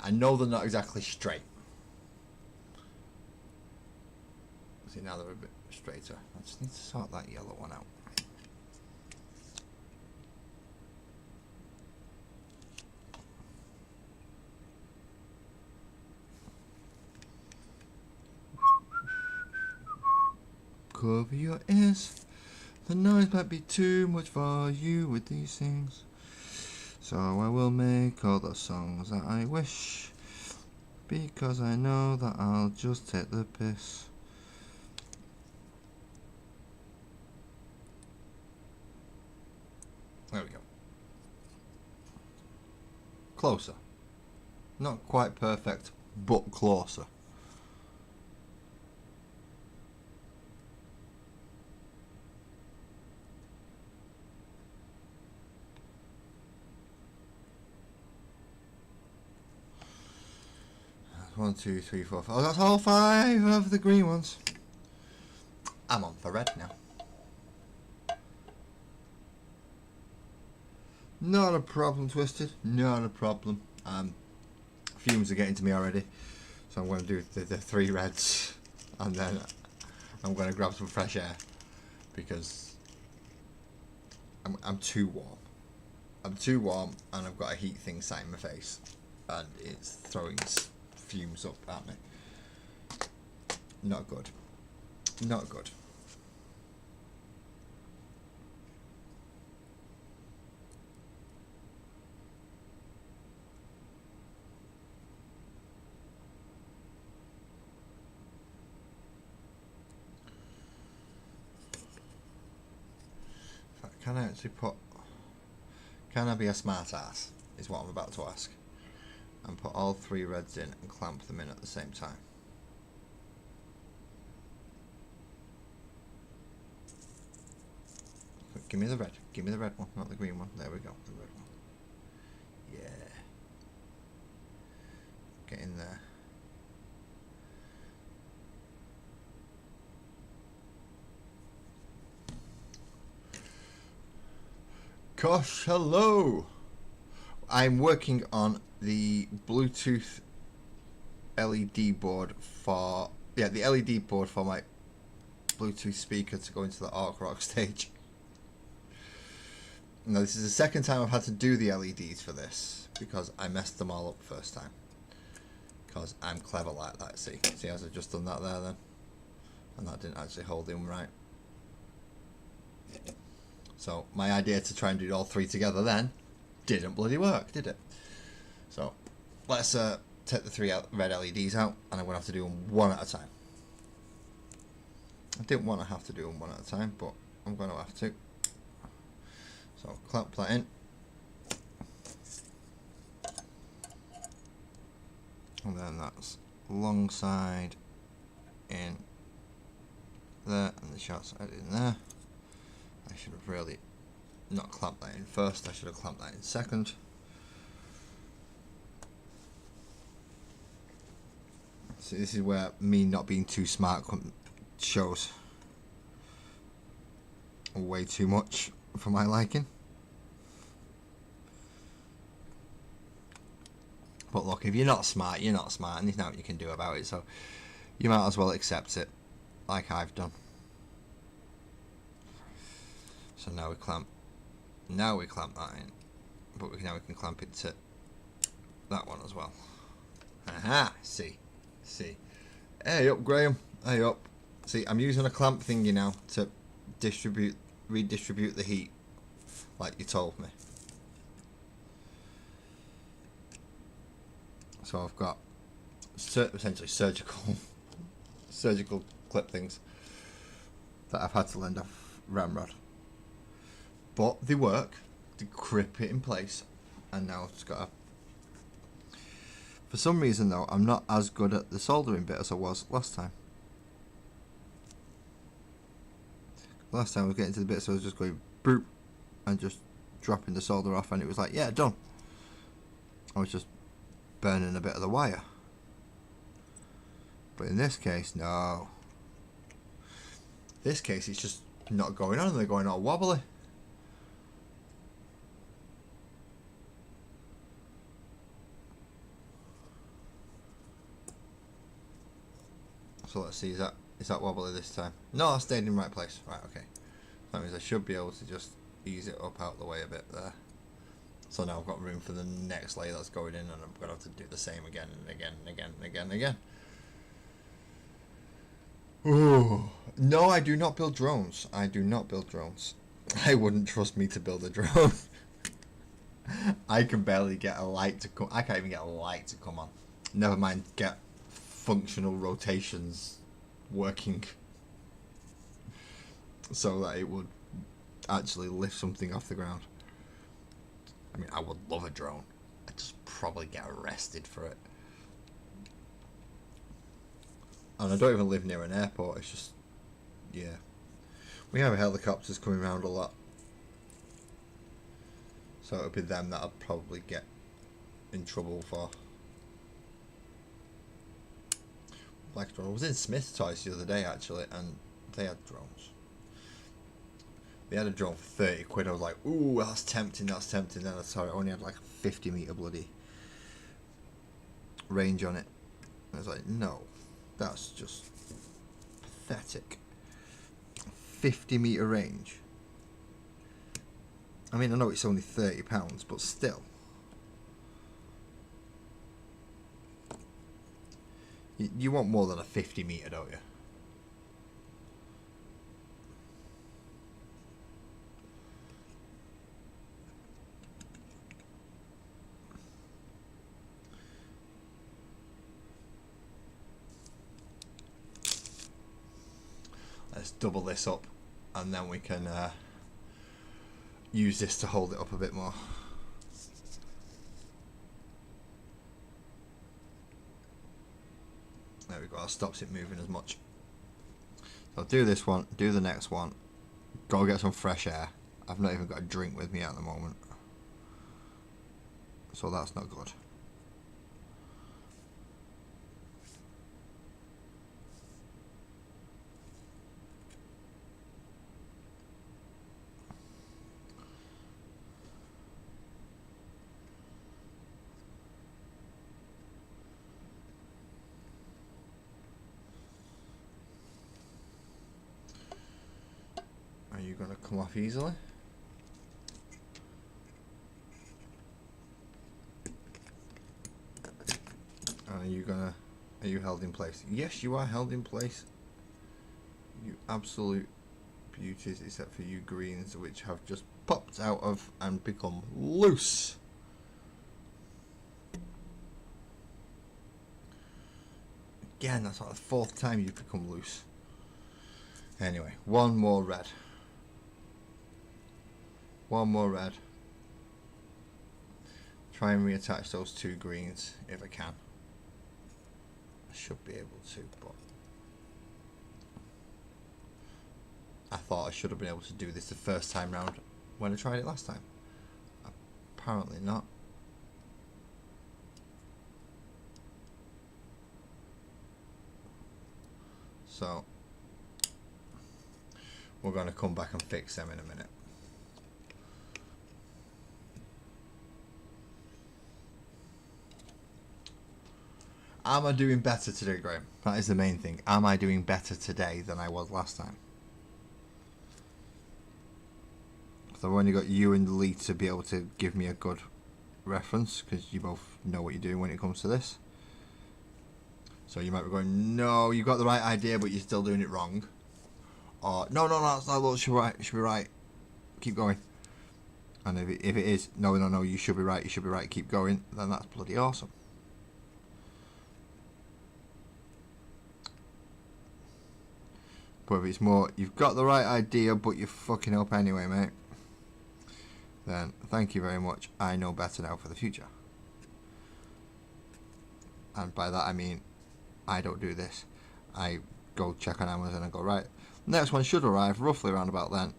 I know they're not exactly straight. See, now they're a bit straighter. I just need to sort that yellow one out. Cover your ears. The noise might be too much for you with these things. So I will make all the songs that I wish, because I know that I'll just take the piss. There we go. Closer. Not quite perfect, but closer. One, two, three, four, five. Oh, that's all 5 of the green ones. I'm on for red now. Not a problem, Twisted. Not a problem. Fumes are getting to me already, so I'm going to do the 3 reds, and then I'm going to grab some fresh air because I'm too warm. I'm too warm, and I've got a heat thing sat in my face, and it's throwing fumes up at me. Not good. Not good. Can I actually put... Can I be a smart ass? Is what I'm about to ask. And put all 3 reds in and clamp them in at the same time. Give me the red. Give me the red one, not the green one. There we go. The red one. Yeah. Get in there. Gosh, hello! I'm working on the Bluetooth LED board for... Yeah, the LED board for my Bluetooth speaker to go into the Orc Rock stage. Now, this is the second time I've had to do the LEDs for this, because I messed them all up first time. Because I'm clever like that, see? See, as I've just done that there then? And that didn't actually hold in right. So my idea to try and do all 3 together then didn't bloody work, did it? So let's take the 3 red LEDs out, and I'm going to have to do them one at a time. I didn't want to have to do them one at a time, but I'm going to have to. So clamp that in. And then that's long side in there, and the short side in there. I should have really not clamped that in first, I should have clamped that in second. So this is where me not being too smart shows. Way too much for my liking. But look, if you're not smart, you're not smart, and there's nothing you can do about it, so you might as well accept it, like I've done. So now we clamp that in, but now we can clamp it to that one as well. Aha! See. Hey up, Graham. Hey up. See, I'm using a clamp thingy now to redistribute the heat, like you told me. So I've got essentially surgical clip things that I've had to lend off Ramrod. But they work, they grip it in place and now I've just got to... For some reason though, I'm not as good at the soldering bit as I was last time. Last time I was getting to the bit, so I was just going boop and just dropping the solder off, and it was like, yeah, done. I was just burning a bit of the wire. But in this case, no. This case, it's just not going on, they're going all wobbly. So let's see, is that wobbly this time? No, I stayed in the right place. Right, okay. That means I should be able to just ease it up out the way a bit there. So now I've got room for the next layer that's going in, and I'm going to have to do the same again and again and again and again and again. Ooh. No, I do not build drones. I do not build drones. I wouldn't trust me to build a drone. I can barely get a light to come. I can't even get a light to come on. Never mind get functional rotations working so that it would actually lift something off the ground. I mean, I would love a drone. I'd just probably get arrested for it. And I don't even live near an airport, it's just, yeah. We have helicopters coming around a lot. So it would be them that I'd probably get in trouble for. Like drone. I was in Smith's Toys the other day actually, and they had drones. They had a drone for 30 quid. I was like, ooh, that's tempting, that's tempting. Then I saw it only had like a 50 metre bloody range on it. I was like, no, that's just pathetic. 50 metre range. I mean, I know it's only £30, but still. You want more than a 50 metre, don't you? Let's double this up, and then we can use this to hold it up a bit more. There we go, that stops it moving as much. So I'll do this one, do the next one, go get some fresh air. I've not even got a drink with me at the moment, so that's not good. Are you going to come off easily? Are you held in place? Yes, you are held in place. You absolute beauties, except for you greens, which have just popped out of and become loose. Again, that's like the 4th time you've become loose. Anyway, one more red. One more red. Try and reattach those 2 greens if I can. I should be able to, but I thought I should have been able to do this the first time round when I tried it last time. Apparently not. So we're going to come back and fix them in a minute. Am I doing better today, Graham? That is the main thing. Am I doing better today than I was last time? So I've only got you and Lee to be able to give me a good reference, because you both know what you're doing when it comes to this. So you might be going, no, you got the right idea, but you're still doing it wrong. Or, no, that's not, look, should be right. Keep going. And if it is, no, you should be right, keep going, then that's bloody awesome. But if it's more, you've got the right idea, but you're fucking up anyway, mate, then thank you very much. I know better now for the future. And by that I mean I don't do this. I go check on Amazon and go, right, next one should arrive roughly around about then.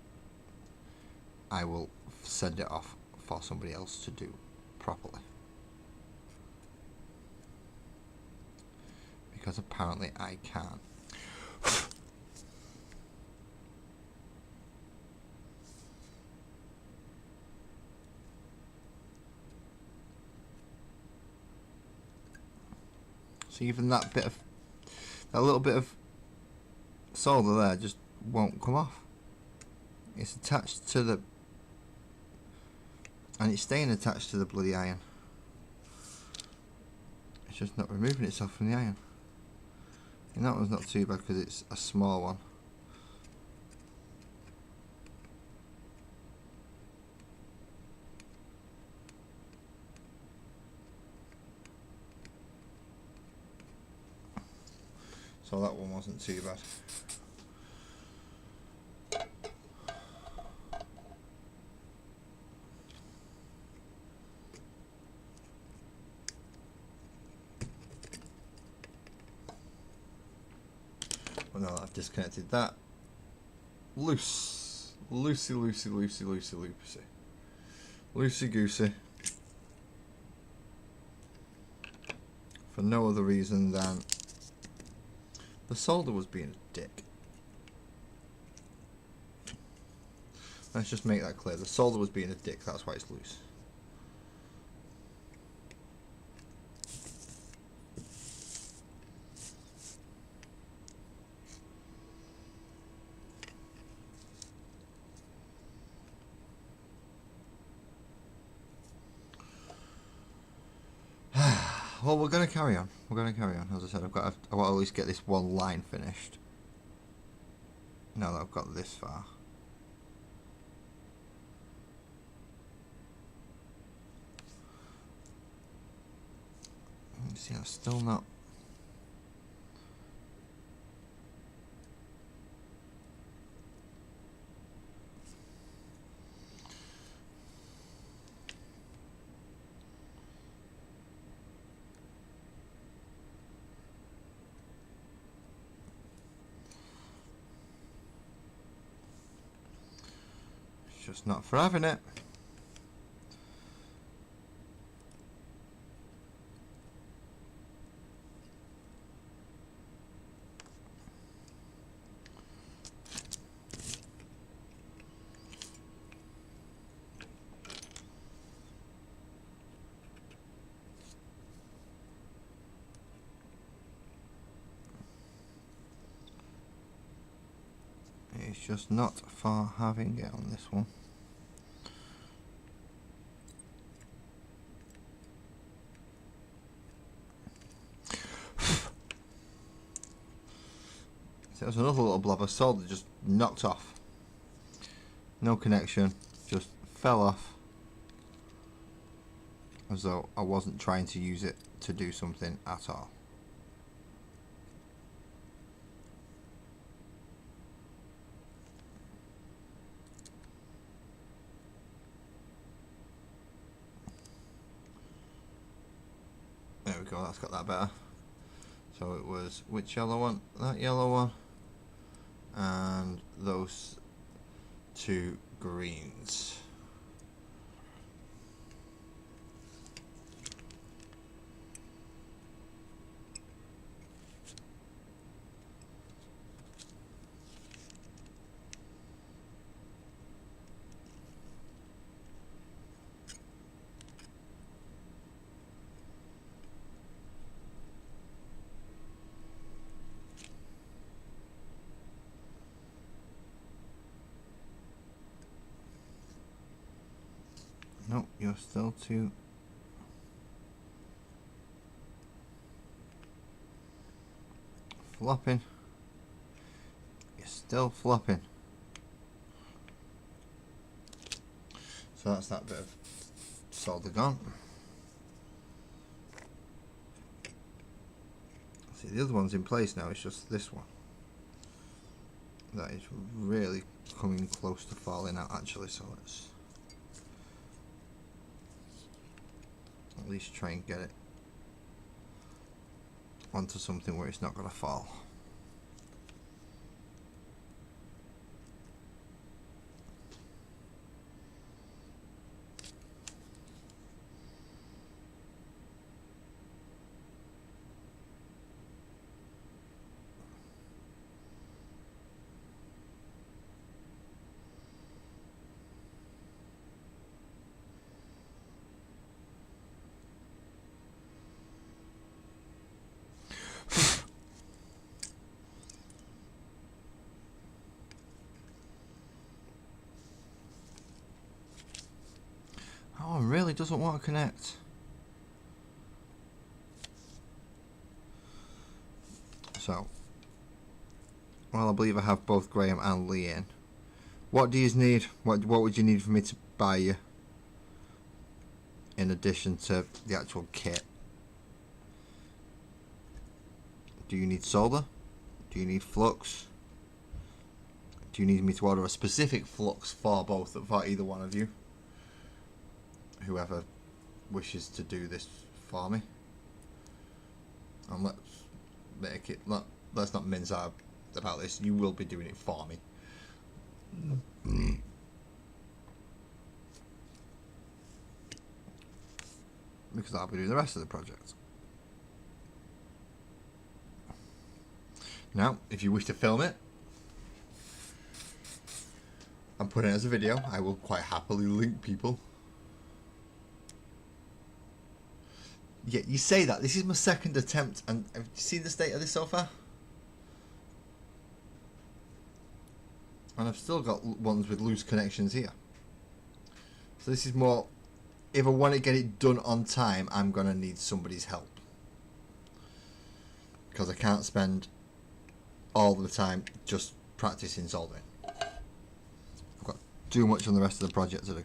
I will send it off for somebody else to do properly. Because apparently I can. So even that little bit of solder there just won't come off. It's attached to the, and it's staying attached to the bloody iron. It's just not removing itself from the iron. And that one's not too bad because it's a small one. So that one wasn't too bad. Well, now I've disconnected that. Loosey goosey. For no other reason than the solder was being a dick. Let's just make that clear. The solder was being a dick, that's why it's loose. Well, we're going to carry on. As I said, I want to at least get this one line finished. Now that I've got this far. See, I'm still not. Just not for having it. It's just not for having it on this one. So there's another little blob of solder just knocked off. No connection, just fell off. As though I wasn't trying to use it to do something at all. There we go, that's got that better. So it was which yellow one? That yellow one. And those two greens. Nope, you're still too flopping. You're still flopping. So that's that bit of solder gone. See, the other one's in place now, it's just this one that is really coming close to falling out actually, so let's least try and get it onto something where it's not going to fall. Oh, it really doesn't want to connect. So, well, I believe I have both Graham and Lee in. What do you need? What would you need for me to buy you? In addition to the actual kit. Do you need solder? Do you need flux? Do you need me to order a specific flux for either one of you? Whoever wishes to do this for me. And let's not mince about this. You will be doing it for me. Because I'll be doing the rest of the project. Now, if you wish to film it and put it as a video, I will quite happily link people. Yeah, you say that. This is my second attempt, and have you seen the state of this so far? And I've still got ones with loose connections here. So this is more, if I want to get it done on time, I'm going to need somebody's help. Because I can't spend all the time just practicing soldering. I've got too much on the rest of the project to do.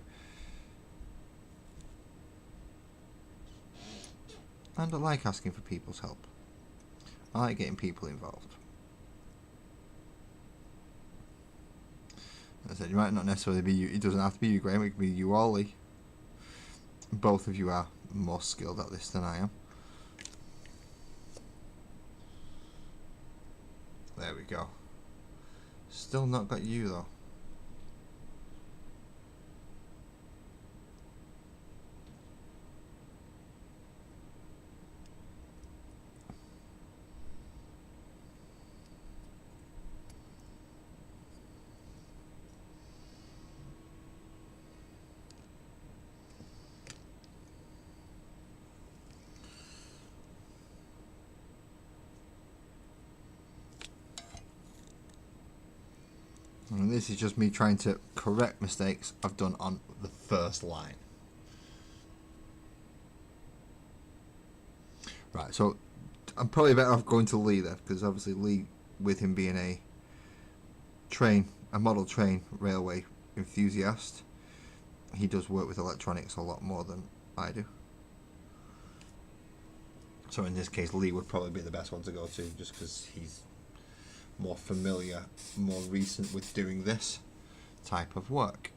And I like asking for people's help. I like getting people involved. As I said, it might not necessarily be you. It doesn't have to be you, Graham. It could be you or Lee. Both of you are more skilled at this than I am. There we go. Still not got you though. And this is just me trying to correct mistakes I've done on the first line. Right, so I'm probably better off going to Lee there, because obviously Lee, with him being a model train railway enthusiast, he does work with electronics a lot more than I do. So in this case, Lee would probably be the best one to go to, just because he's more familiar, more recent with doing this type of work.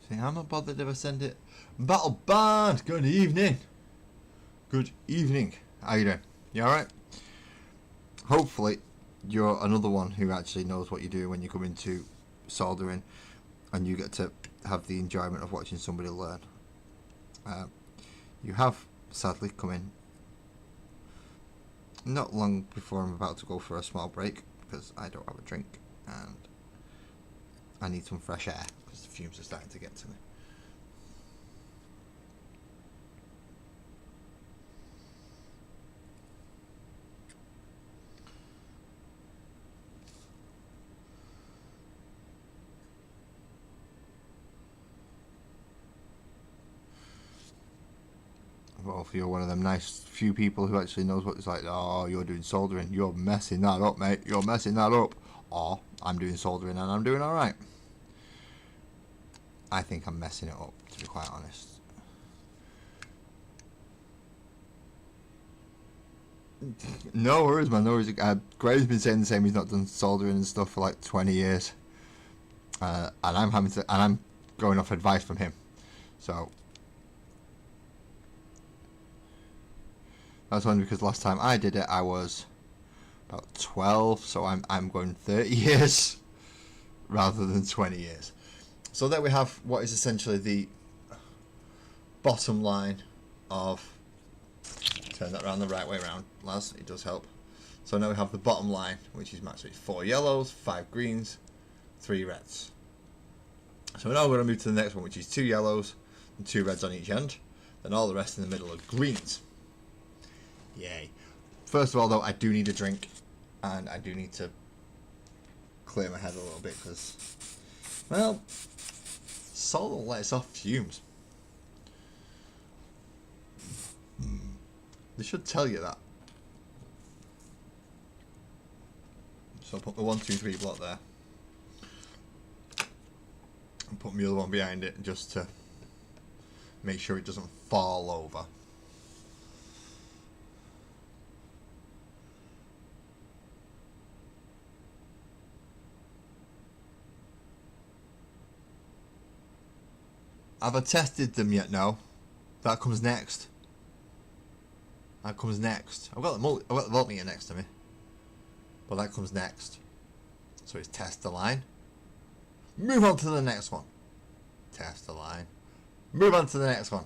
See, I'm not bothered if I send it. Battle Band, good evening. Good evening. How you doing? You alright? Hopefully, you're another one who actually knows what you do when you come into soldering, and you get to have the enjoyment of watching somebody learn. You have sadly come in not long before I'm about to go for a small break, because I don't have a drink and I need some fresh air because the fumes are starting to get to me. Well, if you're one of them nice few people who actually knows what it's like, oh, you're doing soldering, you're messing that up, mate. You're messing that up. Or I'm doing soldering and I'm doing all right. I think I'm messing it up, to be quite honest. No worries, man. No worries. Graham's been saying the same. He's not done soldering and stuff for like 20 years, and I'm going off advice from him. So that's only because last time I did it, I was about 12. So I'm going 30 years rather than 20 years. So there we have what is essentially the bottom line of. Turn that around the right way around, Laz, it does help. So now we have the bottom line, which is matched with 4 yellows, 5 greens, 3 reds. So now we're going to move to the next one, which is 2 yellows and 2 reds on each end. Then all the rest in the middle are greens. Yay. First of all, though, I do need a drink, and I do need to clear my head a little bit, because, well, salt lets off fumes. They should tell you that. So I'll put the 1, 2, 3 block there. And put my other one behind it just to make sure it doesn't fall over. Have I tested them yet? No. That comes next. That comes next. I've got the voltmeter next to me, but that comes next. So it's test the line. Move on to the next one. Test the line. Move on to the next one.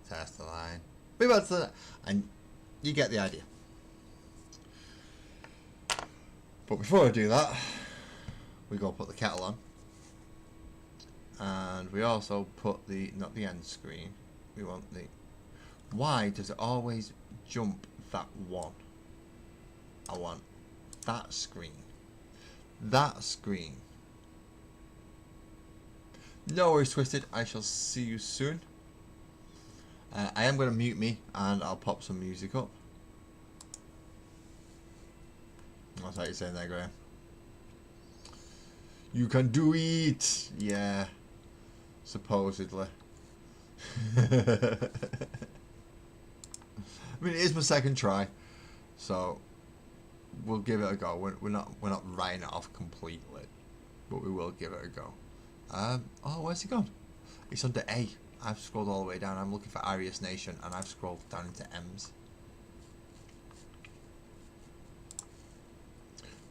Test the line. Move on to the, and you get the idea. But before I do that, we go put the kettle on, and we also put the not the end screen. We want the. Why does it always jump that one? I want that screen. That screen. No worries, Twisted. I shall see you soon. I am going to mute me and I'll pop some music up. What's that you're saying there, Graham? You can do it! Yeah. Supposedly. I mean, it is my second try, so we'll give it a go. We're not writing it off completely, but we will give it a go. Oh, where's it gone? It's under A. I've scrolled all the way down. I'm looking for Arius Nation, and I've scrolled down into M's.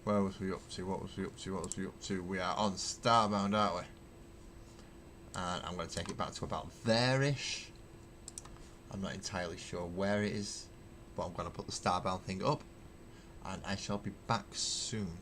Where was we up to? What was we up to? What was we up to? We are on Starbound, aren't we? And I'm going to take it back to about there-ish. I'm not entirely sure where it is, but I'm going to put the Starbound thing up, and I shall be back soon.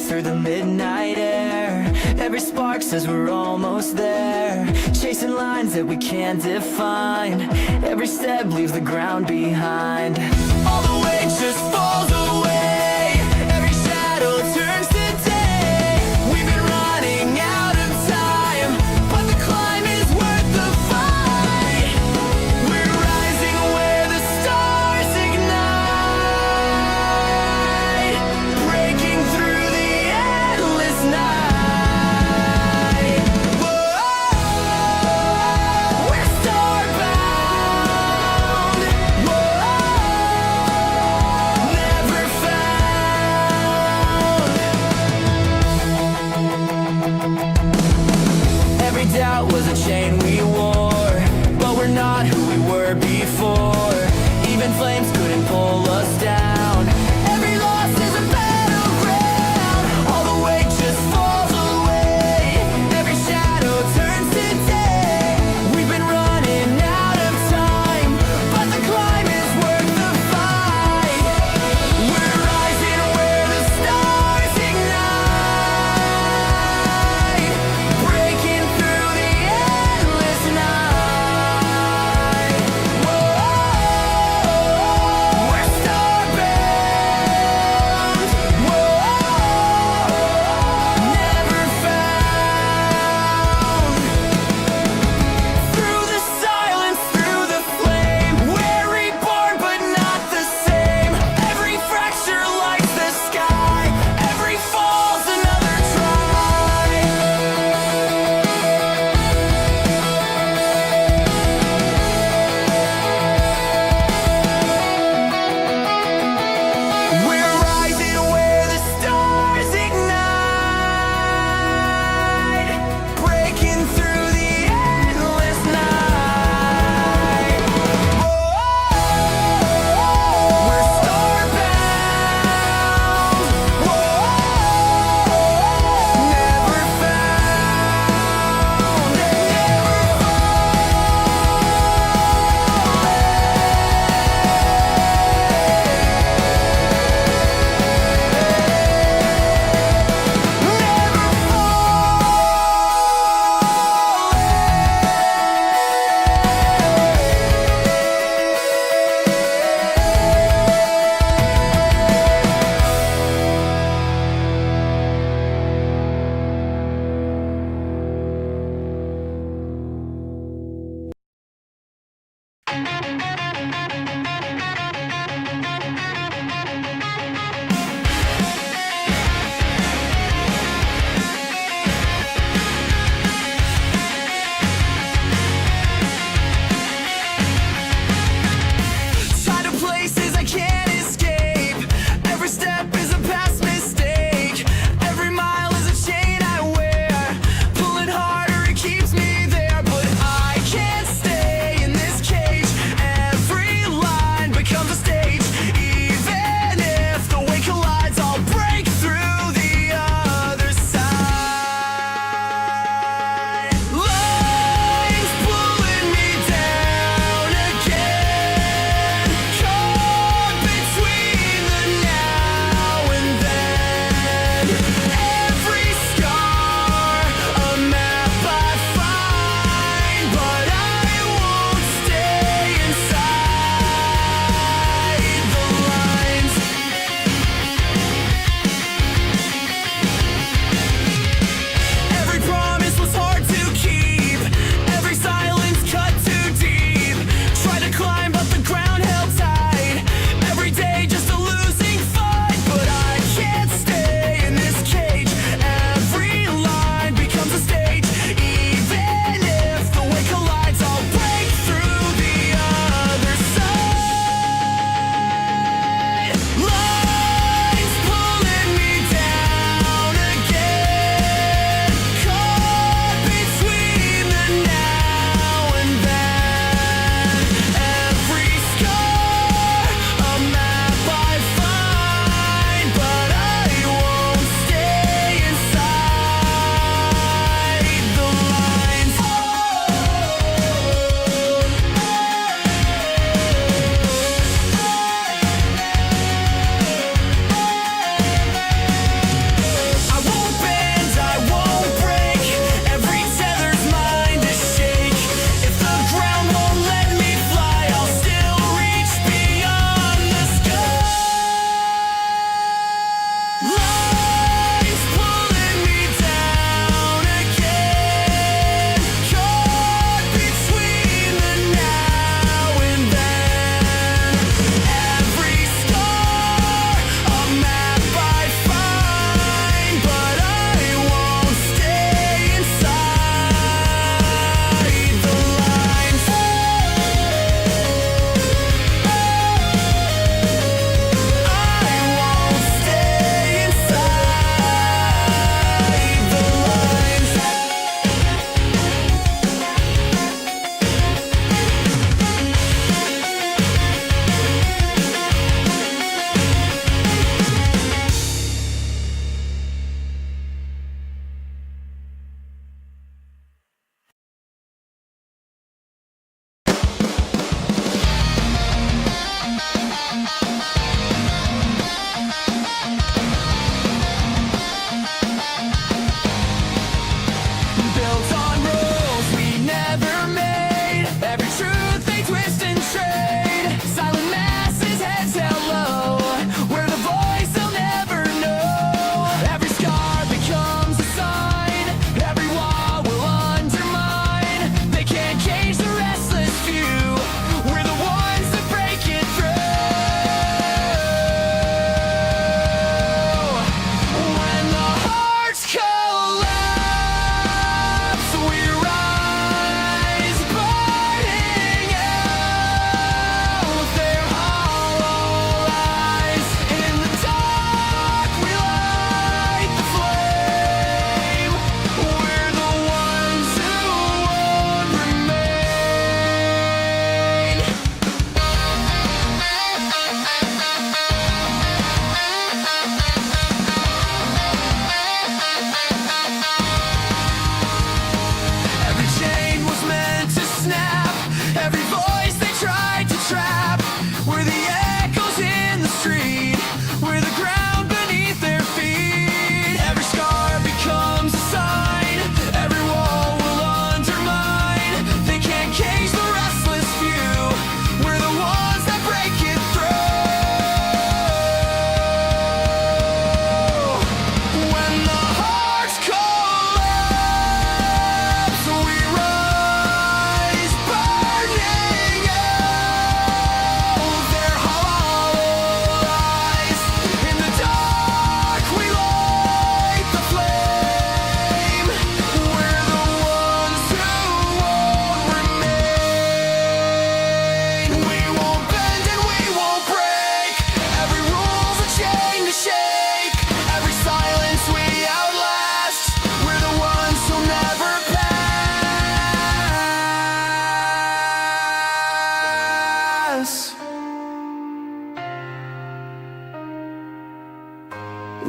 through the midnight air. Every spark says we're almost there. Chasing Tracing lines that we can't define. Every step leaves the ground behind. All the weight just falls away. Every shadow turns to day. We've been running out of time, but the climb is worth the fight. We're rising where the stars ignite, breaking through the endless night. Whoa, we're starbound. Whoa, never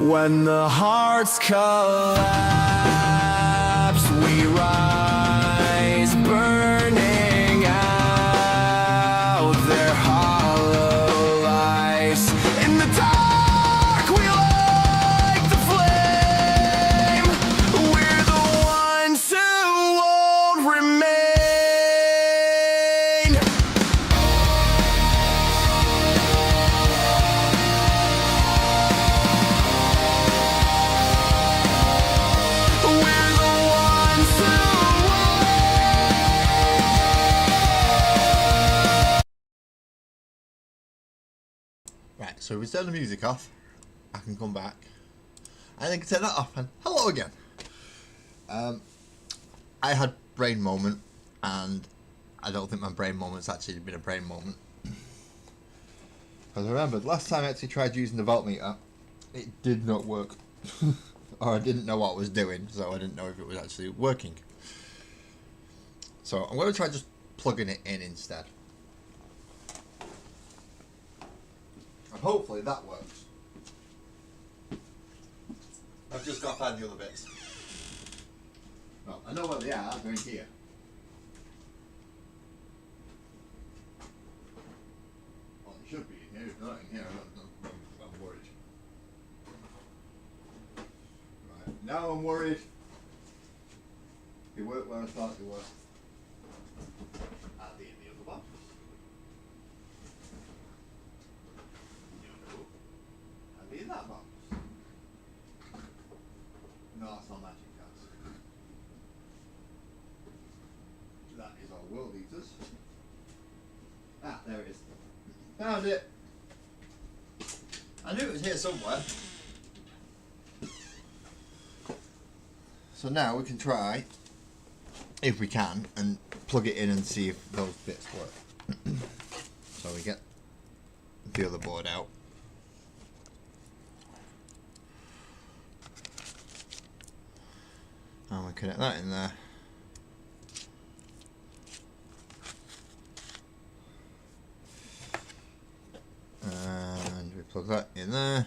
When the hearts collapse, we rise, burning out their hollow lies. In the dark, we light the flame. We're the ones who won't remain. We're the ones who Right, so we turn the music off. I can come back. And then can turn that off and hello again. I had brain moment, and I don't think my brain moment's actually been a brain moment. Because I remembered last time I actually tried using the voltmeter, it did not work. Or I didn't know what I was doing, so I didn't know if it was actually working. So I'm going to try just plugging it in instead. And hopefully that works. I've just got to find the other bits. Well, I know where they are, they're in here. Well, they should be in here. If they're not in here, I'm worried. Right, now I'm worried. They weren't where I thought they were. Are they in the other box? No. Are they in that box? No, that's not magic cards. That is our world eaters. Ah, there it is. Found it. I knew it was here somewhere. So now we can try, if we can, and plug it in and see if those bits work. So we get the other board out. And we connect that in there. And we plug that in there.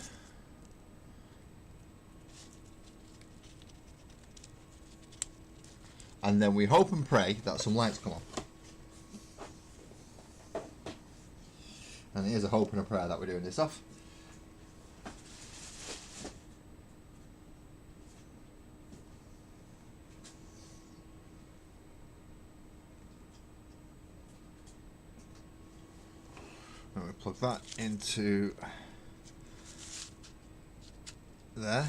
And then we hope and pray that some lights come on. And it is a hope and a prayer that we're doing this off. And we plug that into there.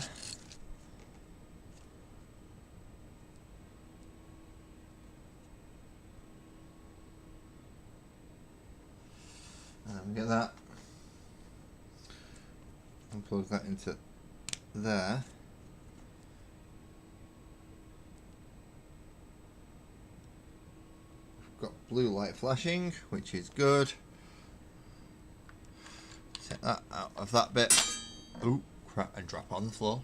And then we get that and plug that into there. We've got blue light flashing, which is good. Take that out of that bit. Ooh, crap, and drop on the floor.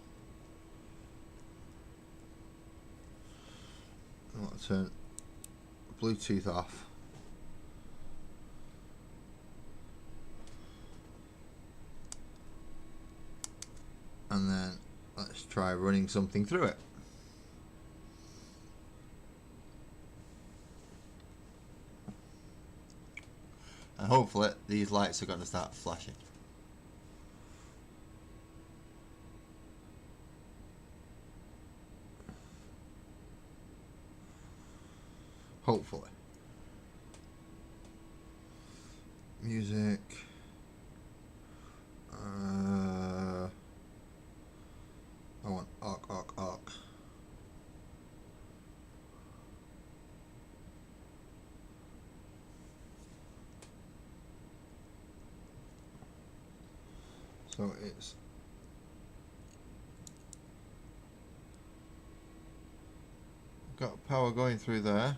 I want to turn Bluetooth off. And then let's try running something through it. And hopefully these lights are going to start flashing. Hopefully. Music. I want arc. So it's got power going through there.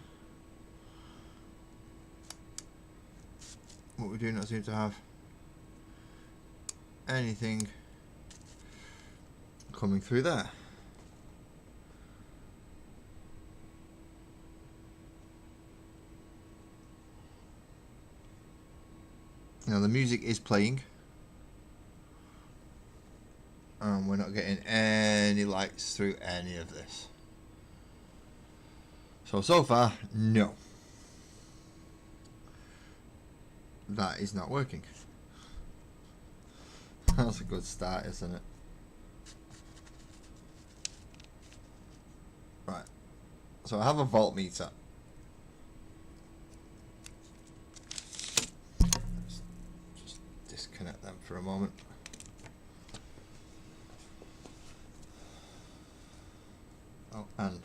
What we do not seem to have anything coming through there. Now the music is playing. And we're not getting any lights through any of this. So far, no. That is not working. That's a good start, isn't it? Right. So I have a voltmeter. Let's just disconnect them for a moment. Oh, and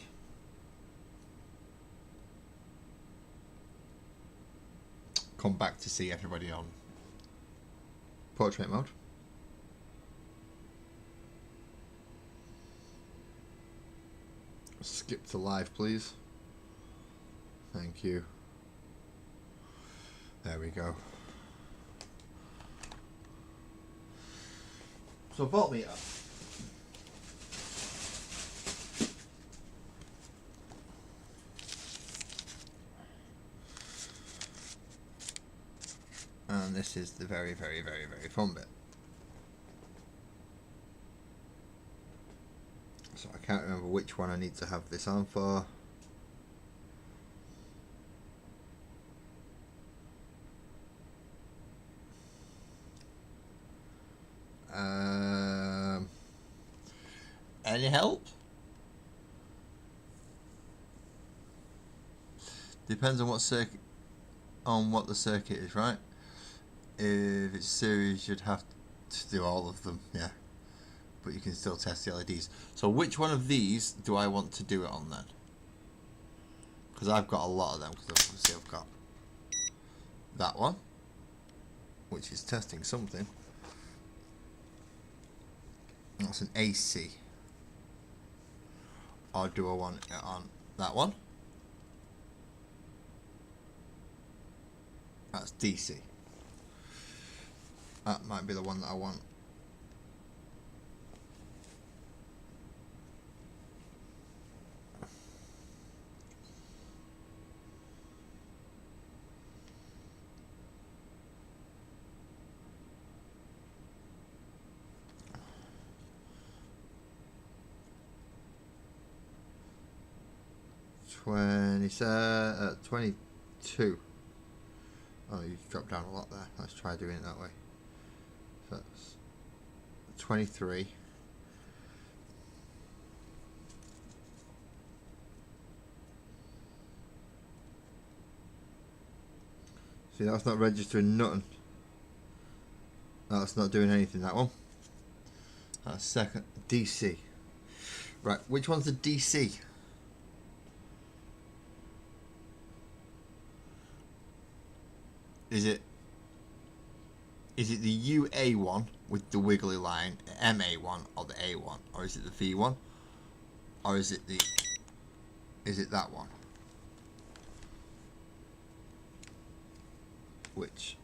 come back to see everybody on portrait mode. Skip to live, please. Thank you. There we go. So voltmeter. And this is the very fun bit. So I can't remember which one I need to have this on for. Any help? Depends on what circuit, on what the circuit is, right? If it's series, you'd have to do all of them, yeah. But you can still test the LEDs. So which one of these do I want to do it on then? Because I've got a lot of them. Because obviously I've got that one, which is testing something. That's an AC. Or do I want it on that one? That's DC. That might be the one that I want. Uh, 22. Oh, you dropped down a lot there. Let's try doing it that way. So that's 23. See, that's not registering nothing. That's not doing anything, that one. That's second. DC. Right, which one's the DC? Is it the UA one with the wiggly line, MA one, or the A one, or is it the V one, or is it that one? Which?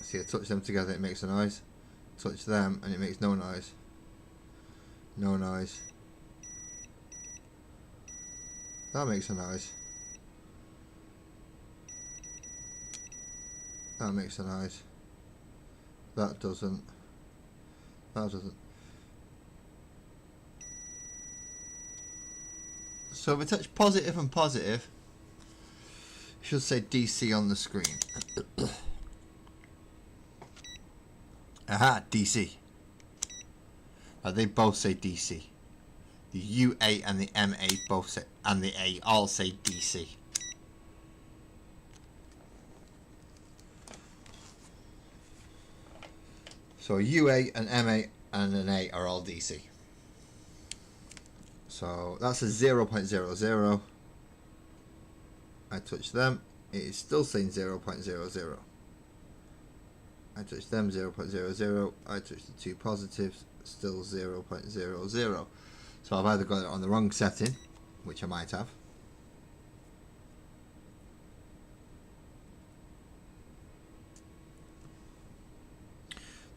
See, I touch them together, it makes a noise. Touch them, and it makes no noise. No noise. That makes a noise. That makes a noise. That doesn't. That doesn't. So if I touch positive and positive, it should say DC on the screen. Aha, DC. Now they both say DC. The UA and the MA both say, and the A all say DC. So UA and MA and an A are all DC. So that's a 0.00. I touch them, it is still saying 0.00. I touch them, 0.00. I touch the two positives, still 0.00. So I've either got it on the wrong setting, which I might have.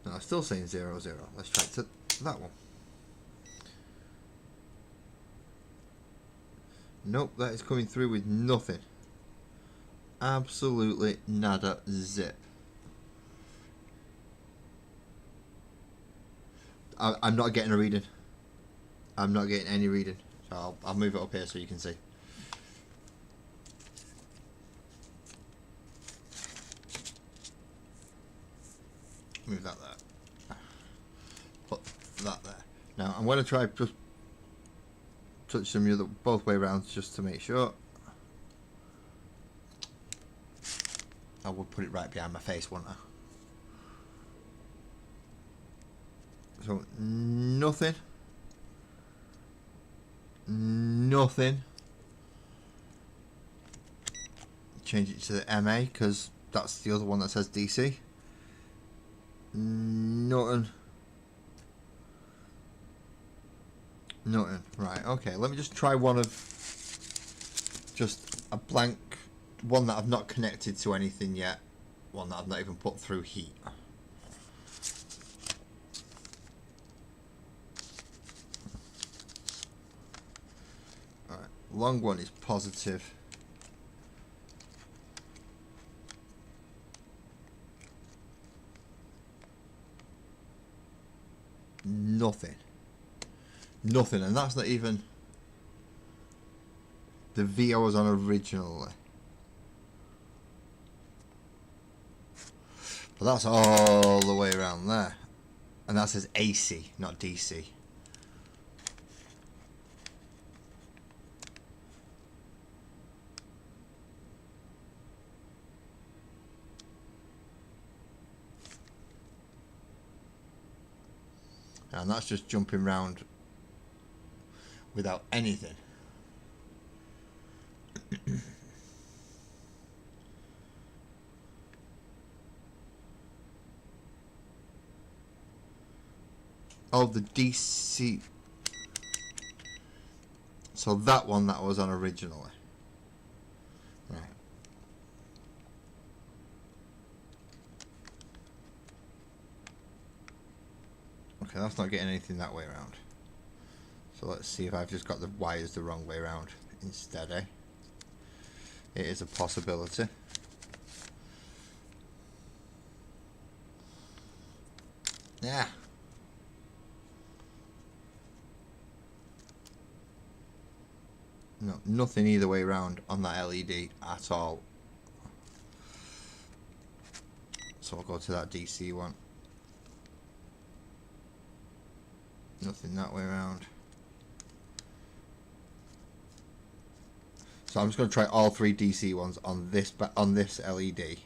No, I'm still saying 0, 0. Let's try that one. Nope, that is coming through with nothing. Absolutely nada zip. I'm not getting a reading. I'm not getting any reading. So I'll move it up here so you can see. Move that there. Put that there. Now I'm going to try just touch them both way around just to make sure. I would put it right behind my face, wouldn't I? So nothing. Nothing. Change it to the MA because that's the other one that says DC. Nothing. Nothing. Right, okay. Let me just try one of just a blank one that I've not connected to anything yet. One that I've not even put through heat. Alright, long one is positive. Nothing. Nothing, and that's not even the V I was on originally. But that's all the way around there. And that says AC, not DC. And that's just jumping round without anything. Oh, the DC. So that one that was on originally. Right. Okay, that's not getting anything that way around. So let's see if I've just got the wires the wrong way around instead, eh? It is a possibility. Yeah. No, nothing either way around on that LED at all. So I'll go to that DC one. Nothing that way around. So I'm just going to try all three DC ones on this LED,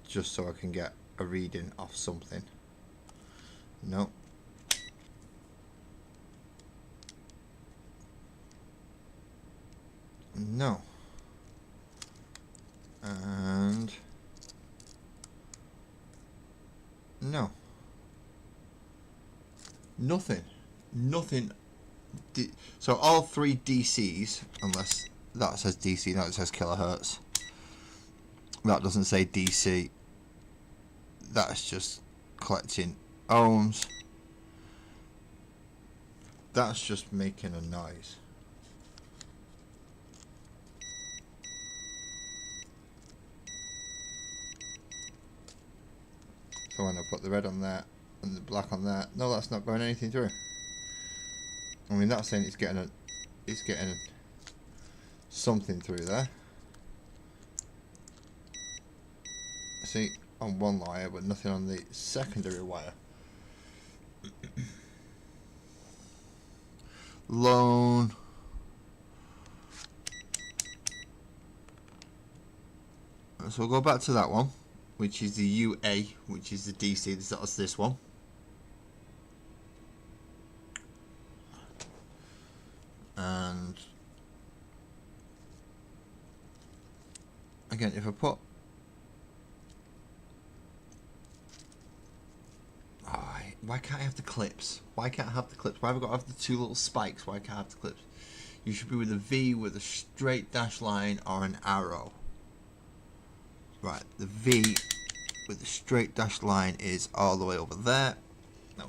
just so I can get a reading off something. No. No. And no. Nothing. Nothing. So all three DCs, unless that says DC, no, it says kilohertz. That doesn't say DC. That's just collecting ohms. That's just making a noise. So when I put the red on there and the black on there, no, that's not going anything through. I mean, that's saying it's getting something through there. See, on one wire, but nothing on the secondary wire. Lone. So we'll go back to that one, which is the UA, which is the DC. That's this one. And again, if I put why can't I have the clips? Why can't I have the clips? Why have I got to have the two little spikes? Why can't I have the clips? You should be with a V with a straight dash line or an arrow. Right, the V with the straight dash line is all the way over there.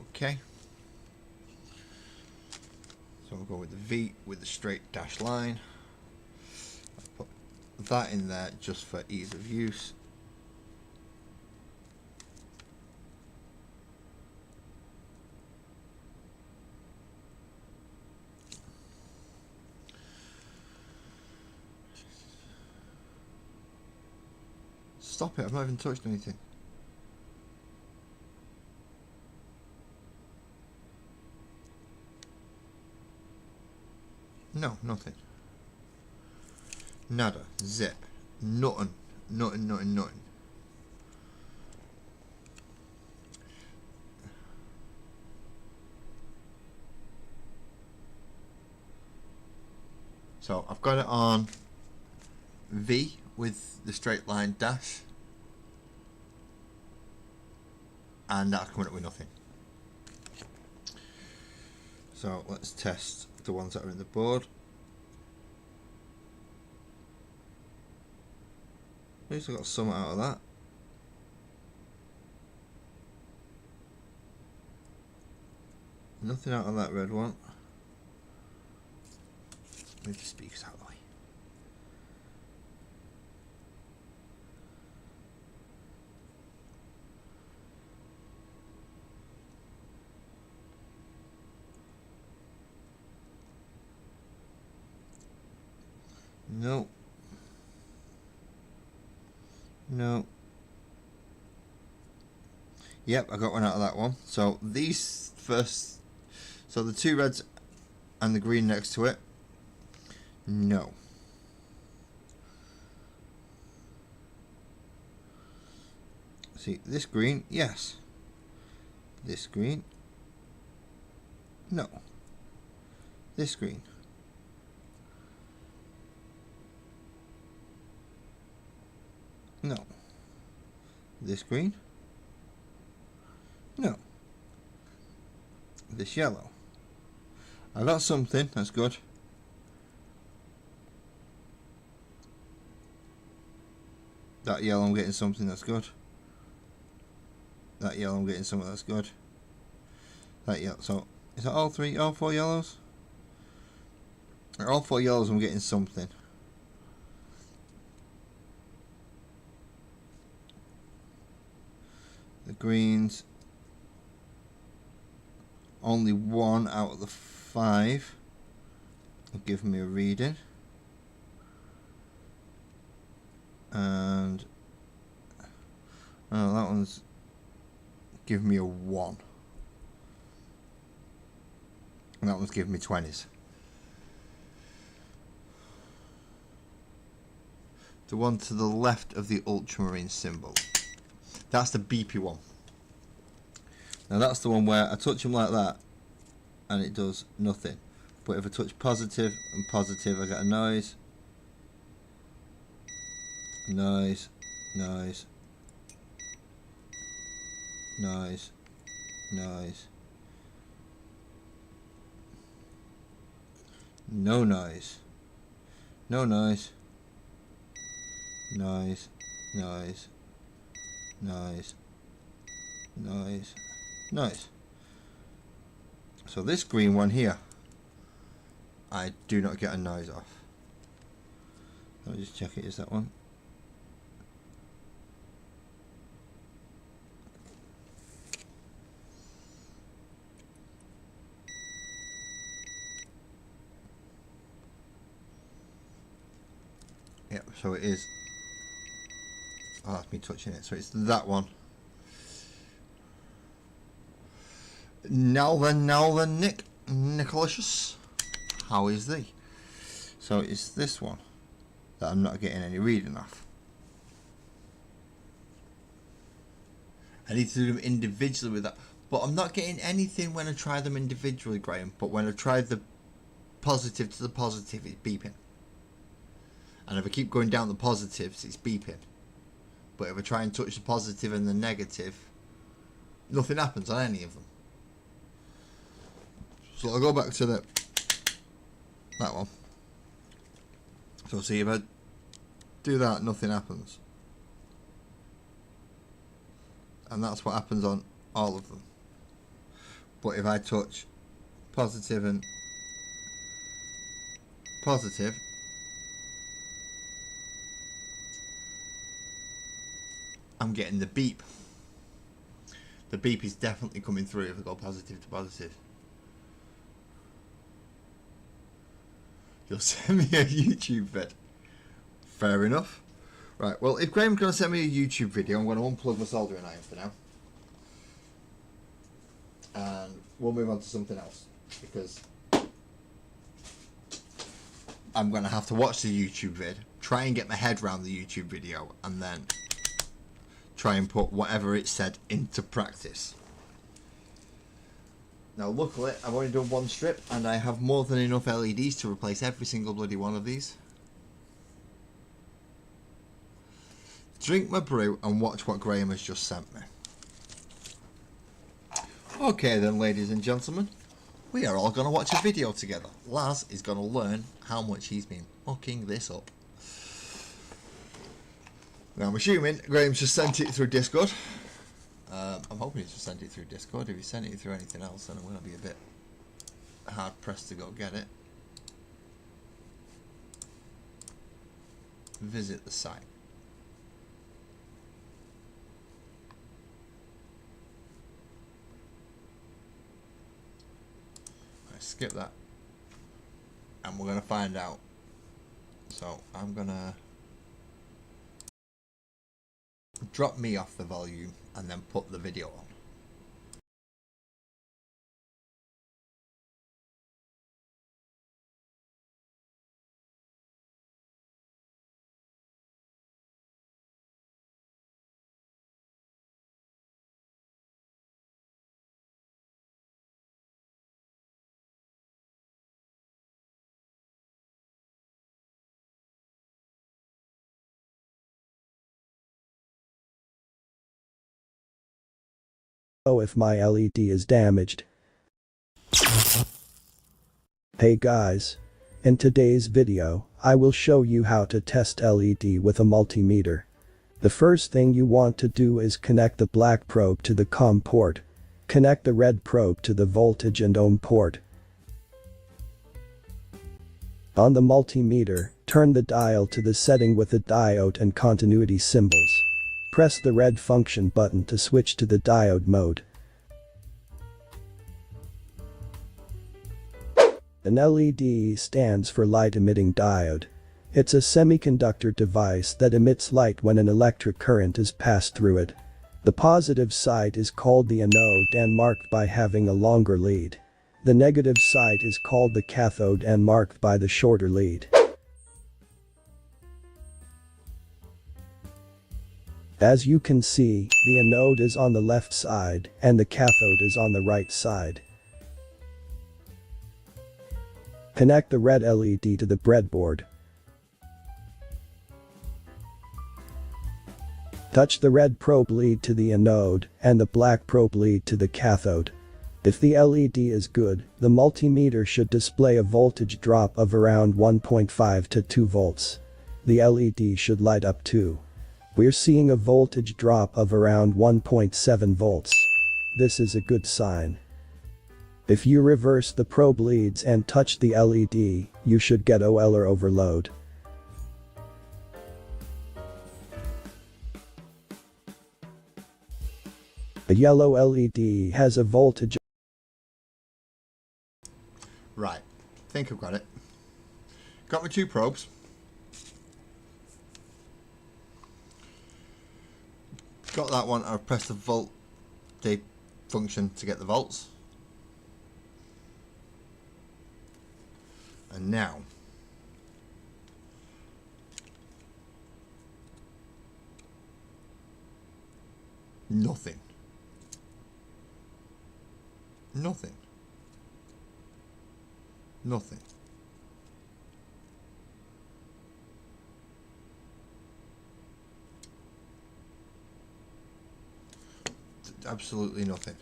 Okay. So we'll go with the V with the straight dash line. I'll put that in there just for ease of use. Stop it, I've not even touched anything. No, nothing. Nada. Zip. Nothing. Nothing. So I've got it on V with the straight line dash, and that's coming up with nothing. So let's test the ones that are in the board. At least I got some out of that. Nothing out of that red one. Move the speakers out of the way. No. No. Yep, I got one out of that one. So these first, so the two reds and the green next to it, no. See, this green, yes. This green, no. This green, no. This green, no. This yellow, I got something, that's good. That yellow, I'm getting something, that's good. That yellow, I'm getting something, that's good. That yellow, so is that all three, all four yellows? All four yellows, I'm getting something. The greens, only one out of the 5 will give me a reading. And oh, that one's giving me a 1. And that one's giving me 20s. The one to the left of the ultramarine symbol, that's the beepy one. Now that's the one where I touch them like that and it does nothing. But if I touch positive and positive, I get a noise. Noise. Noise. Noise. Noise. No noise. No noise. Noise. Noise. Noise. Noise. Noise. So this green one here, I do not get a noise off. Let me just check it, is that one? Yep, so it is. Oh, that's me touching it. So it's that one. Now then, Nicholas, how is thee? So it's this one that I'm not getting any reading off. I need to do them individually with that, but I'm not getting anything when I try them individually, Graham. But when I try the positive to the positive, it's beeping. And if I keep going down the positives, it's beeping. But if I try and touch the positive and the negative, nothing happens on any of them. So I'll go back to that one. So see, if I do that, nothing happens. And that's what happens on all of them. But if I touch positive and positive, I'm getting the beep. The beep is definitely coming through if I go positive to positive. You'll send me a YouTube vid. Fair enough. Right, well, if Graham's going to send me a YouTube video, I'm going to unplug my soldering iron for now. And we'll move on to something else. Because I'm going to have to watch the YouTube vid, try and get my head around the YouTube video, and then try and put whatever it said into practice. Now, luckily, I've only done one strip, and I have more than enough LEDs to replace every single bloody one of these. Drink my brew and watch what Graham has just sent me. Okay then, ladies and gentlemen, we are all going to watch a video together. Laz is going to learn how much he's been mucking this up. Now, I'm assuming Graham's just sent it through Discord. I'm hoping he's just sent it through Discord. If he sent it through anything else, then I'm going to be a bit hard pressed to go get it. Visit the site. I skip that. And we're going to find out. So I'm going to drop me off the volume and then put the video on. Oh, if my LED is damaged. Hey guys. In today's video, I will show you how to test LED with a multimeter. The first thing you want to do is connect the black probe to the COM port. Connect the red probe to the voltage and ohm port. On the multimeter, turn the dial to the setting with the diode and continuity symbols. Press the red function button to switch to the diode mode. An LED stands for light emitting diode. It's a semiconductor device that emits light when an electric current is passed through it. The positive side is called the anode and marked by having a longer lead. The negative side is called the cathode and marked by the shorter lead. As you can see, the anode is on the left side and the cathode is on the right side. Connect the red LED to the breadboard. Touch the red probe lead to the anode and the black probe lead to the cathode. If the LED is good, the multimeter should display a voltage drop of around 1.5 to 2 volts. The LED should light up too. We're seeing a voltage drop of around 1.7 volts. This is a good sign. If you reverse the probe leads and touch the LED, you should get OL or overload. A yellow LED has a voltage. Right, think I've got it. Got my two probes. Got that one, I've pressed the volt function to get the volts. And now nothing. Nothing. Nothing. Absolutely nothing.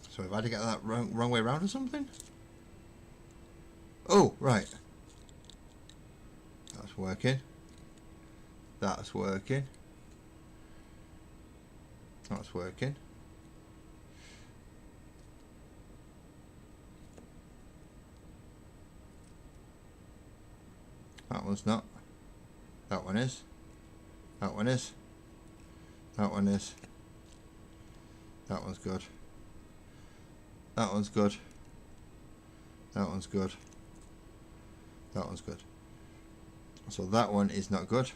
So have I had to get that wrong way around or something? Oh, right. That's working. That's working. That's working. That one's not. That one is. That one is. That one is. That one's good. That one's good. That one's good. That one's good. So that one is not good.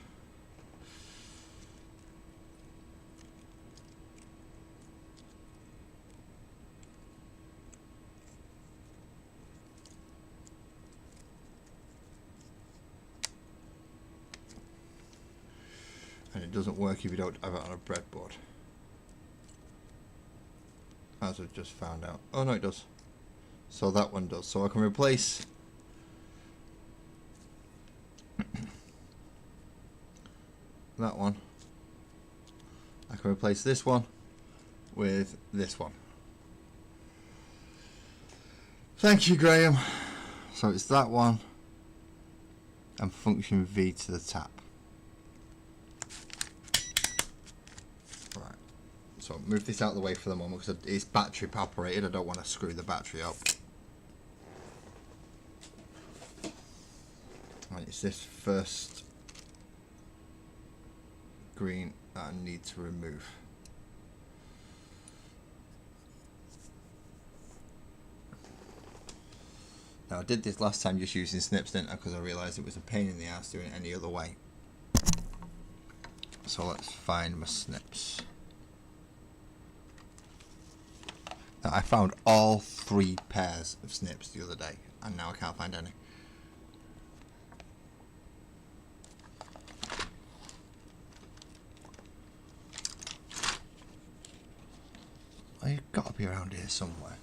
And it doesn't work if you don't have it on a breadboard. As I've just found out. Oh no, it does. So that one does. So I can replace that one. I can replace this one with this one. Thank you, Graham. So it's that one and function V to the tap. Right. So move this out of the way for the moment because it's battery operated. I don't want to screw the battery up. Right, it's this first green that I need to remove. Now I did this last time just using snips, didn't I? Because I realised it was a pain in the ass doing it any other way. So let's find my snips. Now I found all 3 pairs of snips the other day and now I can't find any. They've got to be around here somewhere.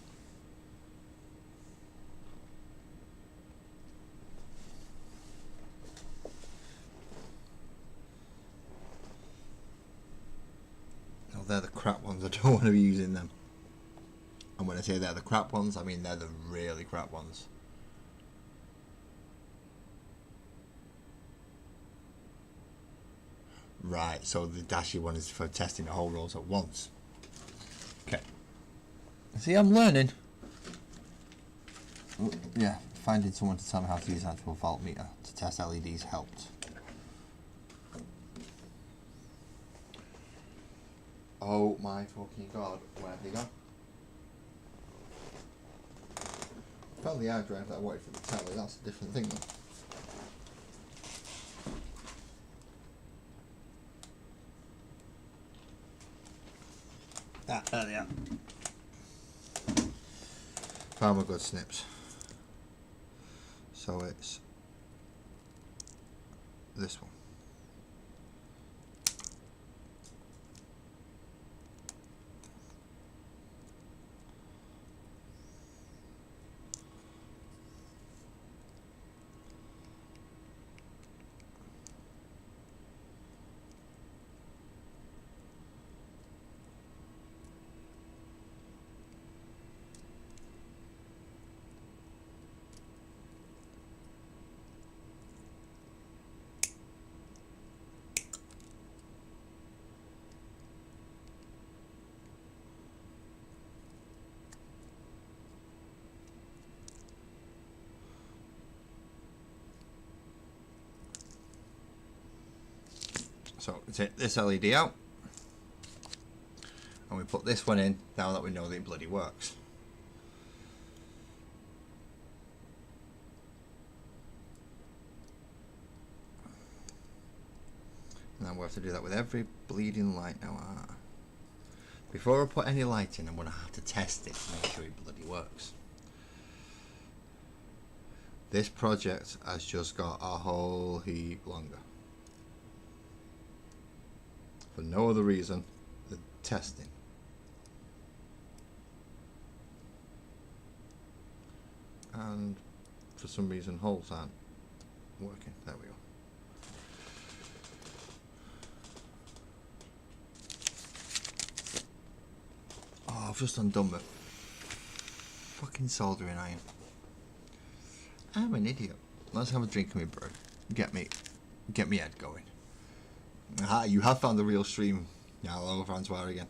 No, they're the crap ones. I don't want to be using them. And when I say they're the crap ones, I mean they're the really crap ones. Right, so the dashy one is for testing the whole rolls at once. Okay. See, I'm learning. Yeah, finding someone to tell me how to use an actual voltmeter to test LEDs helped. Oh my fucking god, where have they gone? Found the hard drive that I wanted for the telly, that's a different thing though. Ah, there they are. Found my good snips. So it's this one. So we take this LED out and we put this one in now that we know that it bloody works. And then we'll have to do that with every bleeding light now. Before I put any light in, I'm going to have to test it to make sure it bloody works. This project has just got a whole heap longer. For no other reason than testing. And for some reason holes aren't working. There we go. Oh, I've just undone my fucking soldering iron. I'm an idiot. Let's have a drink of my brew. Get me head going. Aha, you have found the real stream. Yeah, hello, Francois again.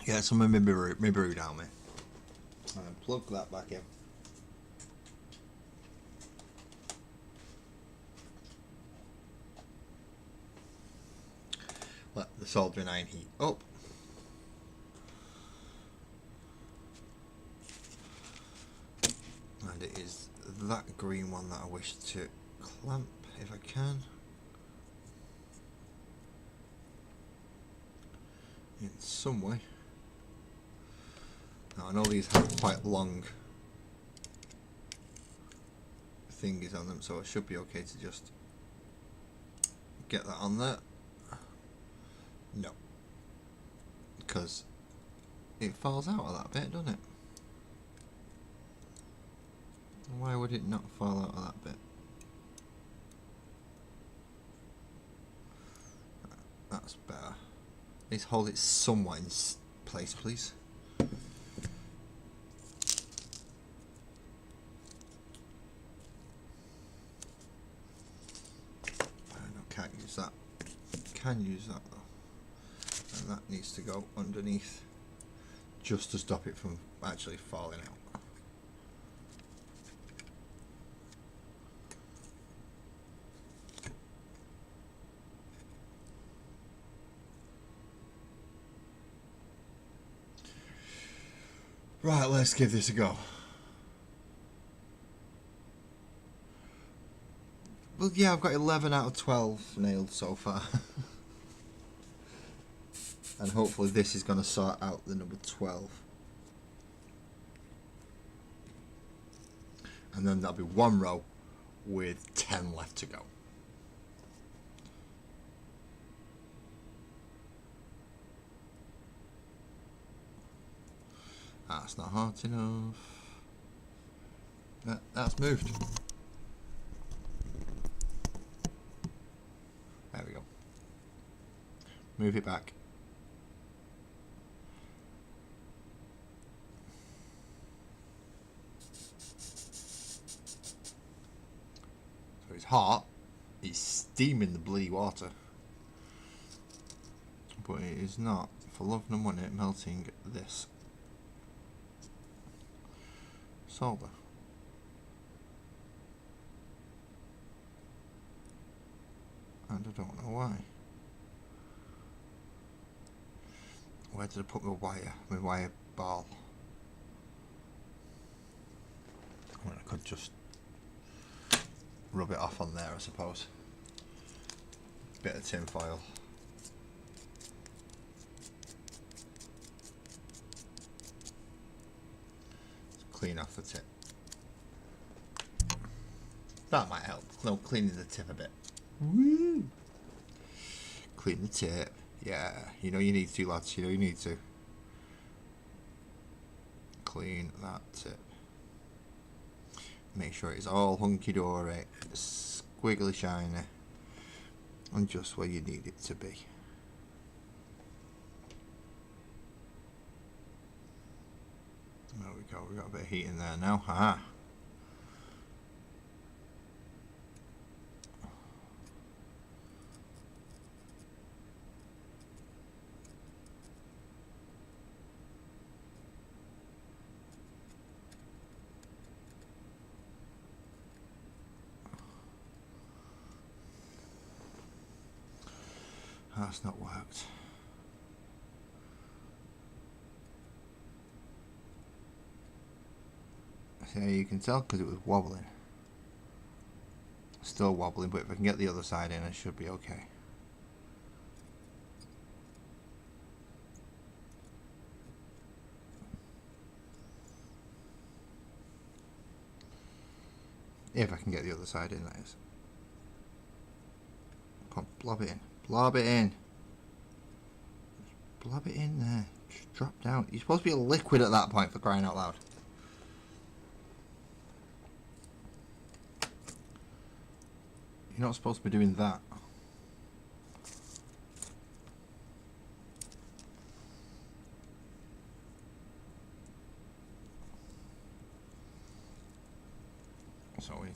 Yeah, some of my brew down, mate. And plug that back in. Let the soldering iron heat up. And it is that green one that I wish to clamp if I can. In some way. Now I know these have quite long thingies on them, so it should be okay to just get that on there. No, because it falls out of that bit, doesn't it? Why would it not fall out of that bit? That's better. Let's hold it somewhat in place, please. Can't use that. Can use that though. And that needs to go underneath just to stop it from actually falling out. Right, let's give this a go. Well, yeah, I've got 11 out of 12 nailed so far. And hopefully this is going to sort out the number 12. And then there'll be one row with 10 left to go. That's not hard enough. That's moved. There we go. Move it back. So it's hot. It's steaming the bloody water. But it is not, for love nor money, melting this solder. And I don't know why. Where did I put my wire ball? Well, I could just rub it off on there, I suppose. Bit of tin foil. Clean off the tip. That might help. No, cleaning the tip a bit. Woo! Clean the tip. Yeah, you know you need to, lads. You know you need to. Clean that tip. Make sure it's all hunky-dory, squiggly shiny, and just where you need it to be. There we go. We got a bit of heat in there now. Ah. That's not worked. See how you can tell because it was wobbling. Still wobbling, but if I can get the other side in, I should be okay. If I can get the other side in, that is. Come on, blob it in. Blob it in. Just blob it in there. Just drop down. You're supposed to be a liquid at that point, for crying out loud. You're not supposed to be doing that.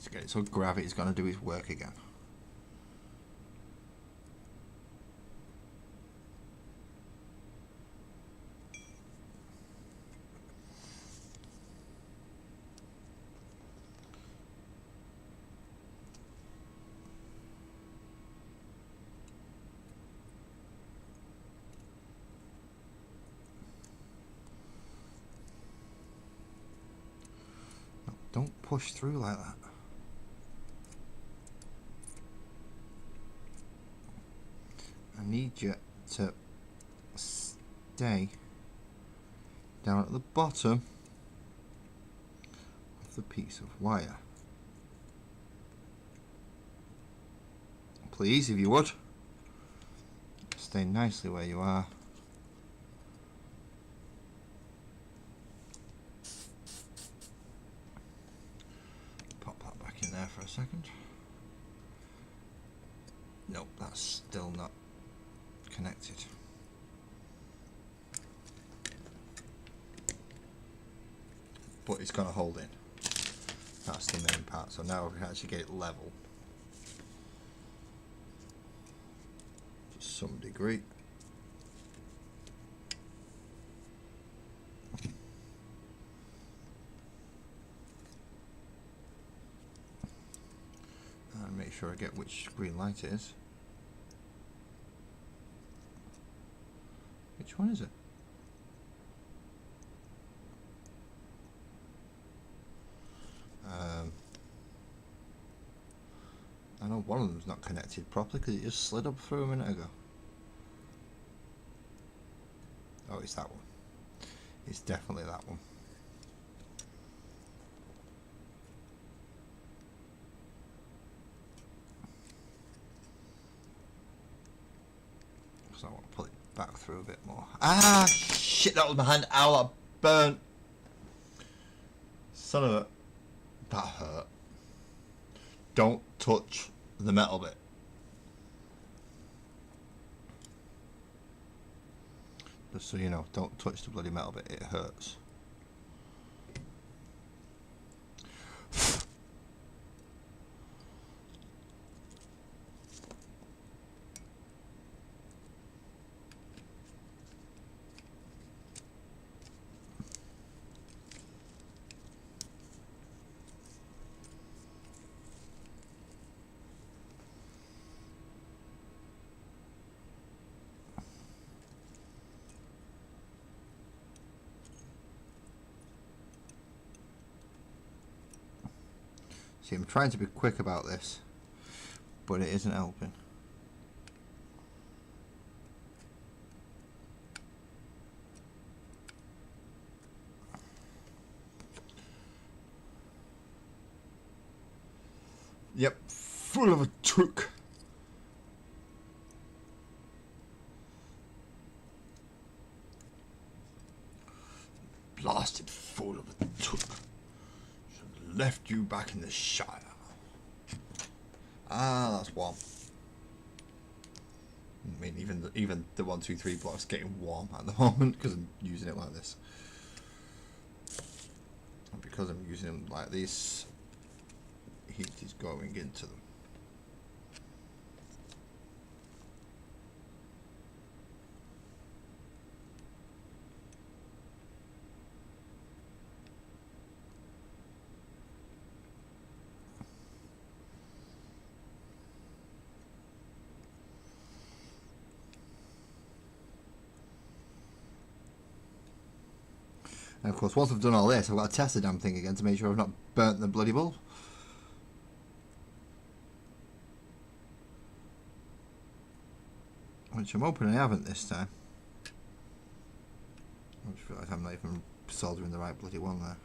to get it so gravity's going to do its work again. Don't push through like that. I need you to stay down at the bottom of the piece of wire. Please, if you would, stay nicely where you are. There for a second. Nope, that's still not connected. But it's going to hold in. That's the main part. So now we can actually get it level to some degree. And make sure I get which green light it is. Which one is it? I know one of them's not connected properly because it just slid up through a minute ago. Oh, it's that one. It's definitely that one. So I want to pull it back through a bit more. Ah, shit, that was my hand. Ow, that burnt. Son of a... That hurt. Don't touch the metal bit. Just so you know, don't touch the bloody metal bit. It hurts. See, I'm trying to be quick about this, but it isn't helping. Yep, full of a took. Blasted full of a took. Left you back in the Shire. Ah, that's warm. I mean, even the 1, 2, 3 block's getting warm at the moment because I'm using it like this. And because I'm using them like this, heat is going into them. And of course, once I've done all this, I've got to test the damn thing again to make sure I've not burnt the bloody bulb. Which I'm hoping I haven't this time. I just realise I'm not even soldering the right bloody one there.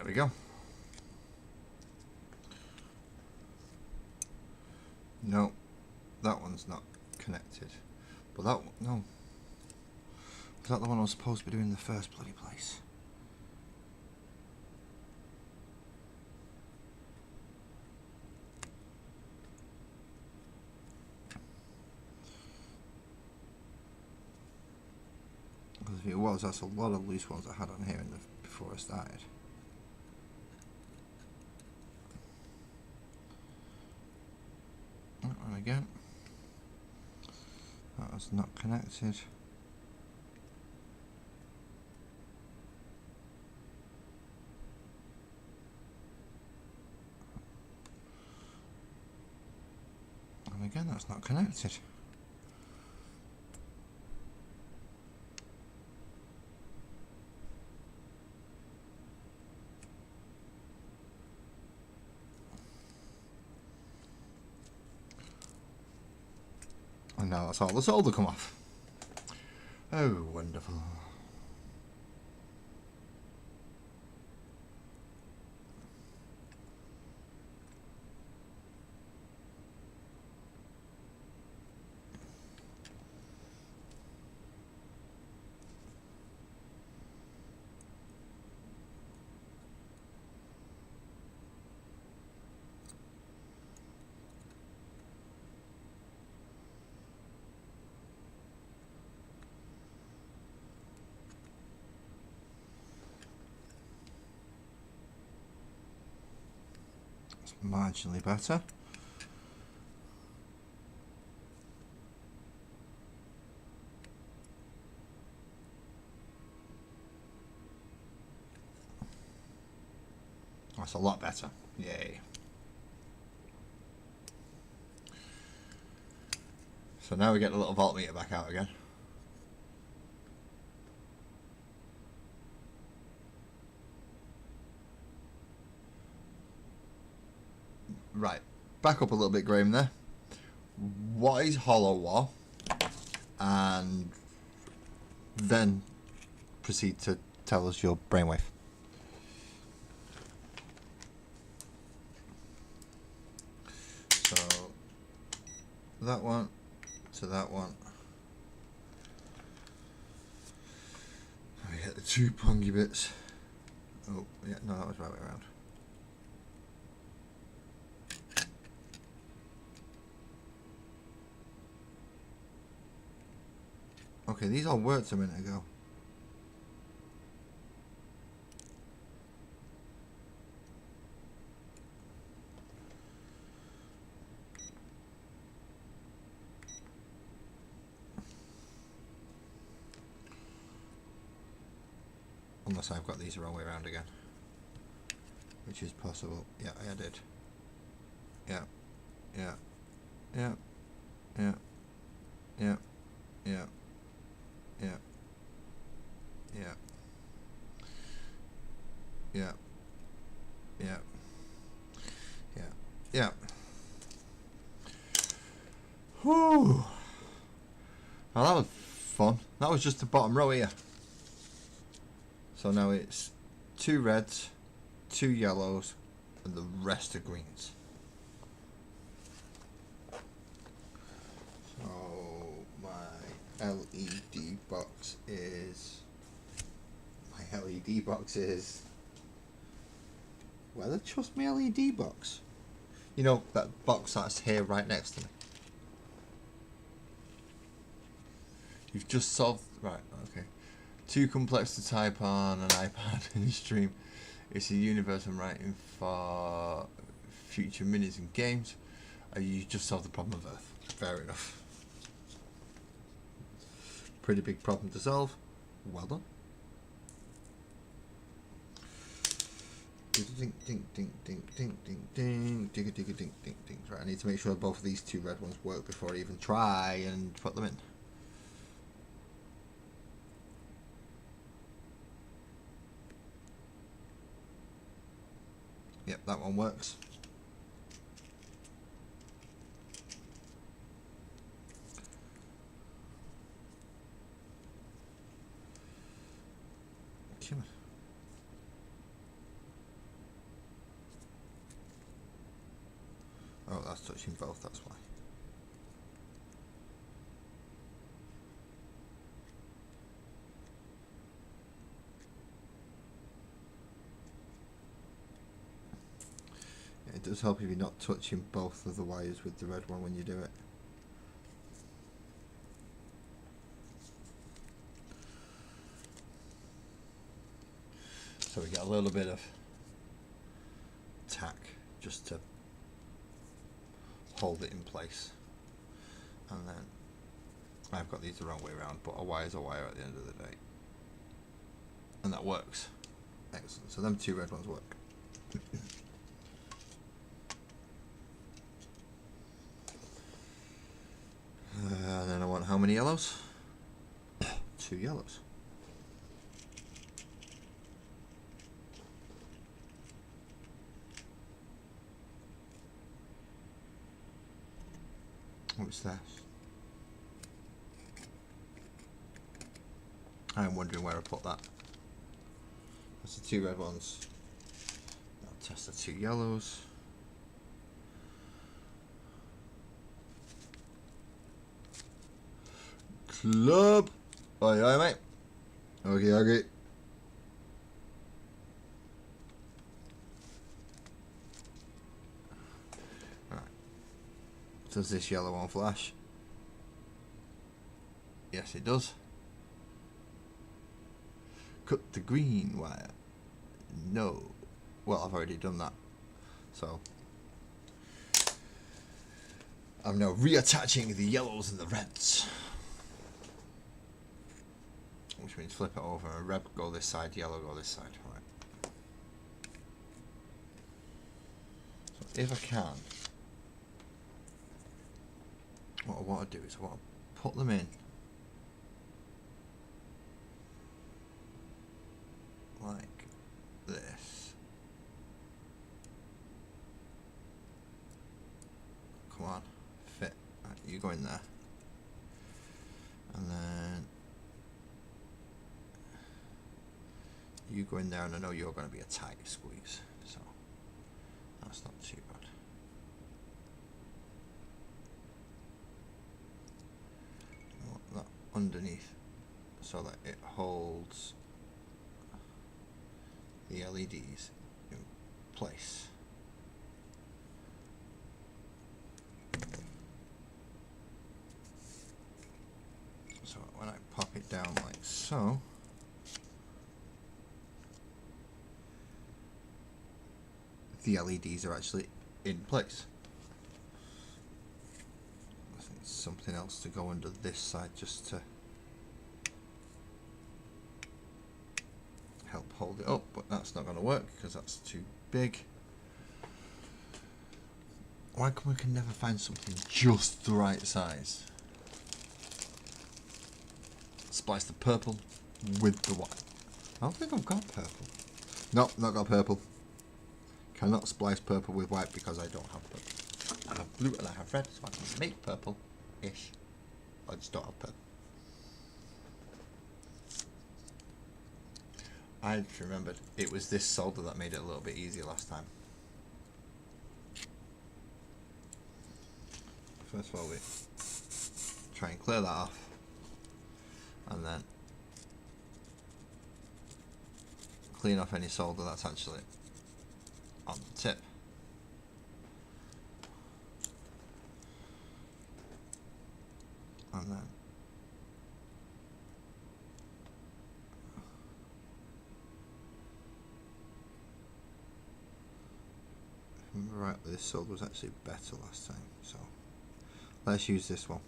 we go. No, that one's not connected. But that one, no. Was that the one I was supposed to be doing in the first bloody place? Because if it was, that's a lot of loose ones I had on here before I started. That one again. That was not connected. And again, that's not connected. And now that's all the solder come off. Oh, wonderful. Marginally better. That's a lot better. Yay. So now we get the little voltmeter back out again. Right, back up a little bit, Graham, there. What is hollow wall? And then proceed to tell us your brainwave. So, that one to that one. We get the two pongy bits. Oh, yeah, no, that was the right way around. Okay, these all worked a minute ago. Unless I've got these the wrong way around again. Which is possible. Yeah, I did. Yeah. Yeah. Yeah. Yeah. Yeah. Yeah. Yeah. Yeah. Yeah. Yeah. Yeah. Yeah. Whew. Well, that was fun. That was just the bottom row here. So now it's 2 reds, 2 yellows, and the rest are greens. So my LED box is... Where the trust my LED box? You know, that box that's here right next to me. You've just solved... Right, okay. Too complex to type on an iPad in stream. It's a universe I'm writing for future minis and games. You just solved the problem of Earth. Fair enough. Pretty big problem to solve. Well done. Ding ding ding ding ding ding ding ding ding ding ding ding. Right, I need to make sure both of these 2 red ones work before I even try and put them in. Yep, that one works. that's touching both, that's why. It does help if you're not touching both of the wires with the red one when you do it. So we get a little bit of tack just to hold it in place. And then I've got these the wrong way around, but a wire is a wire at the end of the day. And that works. Excellent. So them two red ones work. And then I want how many yellows? 2 yellows. What's that? I'm wondering where I put that. That's the 2 red ones. I'll test the 2 yellows. Club! Aye, aye, mate. Okay, okay. Right. Does this yellow one flash? Yes, it does. Cut the green wire. No. Well, I've already done that. So I'm now reattaching the yellows and the reds. Which means flip it over and red go this side, yellow go this side. Right. So if I can, what I want to do is I want to put them in like this. Come on, fit. Right, you go in there. And then you go in there, and I know you're going to be a tight squeeze, so that's not too bad. I want that underneath so that it holds the LEDs in place. So when I pop it down like so, the LEDs are actually in place. I think something else to go under this side just to help hold it up, but that's not going to work because that's too big. Why come we can never find something just the right size? Splice the purple with the white. I don't think I've got purple. Nope, not got purple. Cannot splice purple with white because I don't have purple. I have blue and I have red, so I can make purple-ish. I just don't have purple. I just remembered it was this solder that made it a little bit easier last time. First of all, we try and clear that off, and then clean off any solder that's actually on the tip. And then if I remember right, this solder was actually better last time, so let's use this one.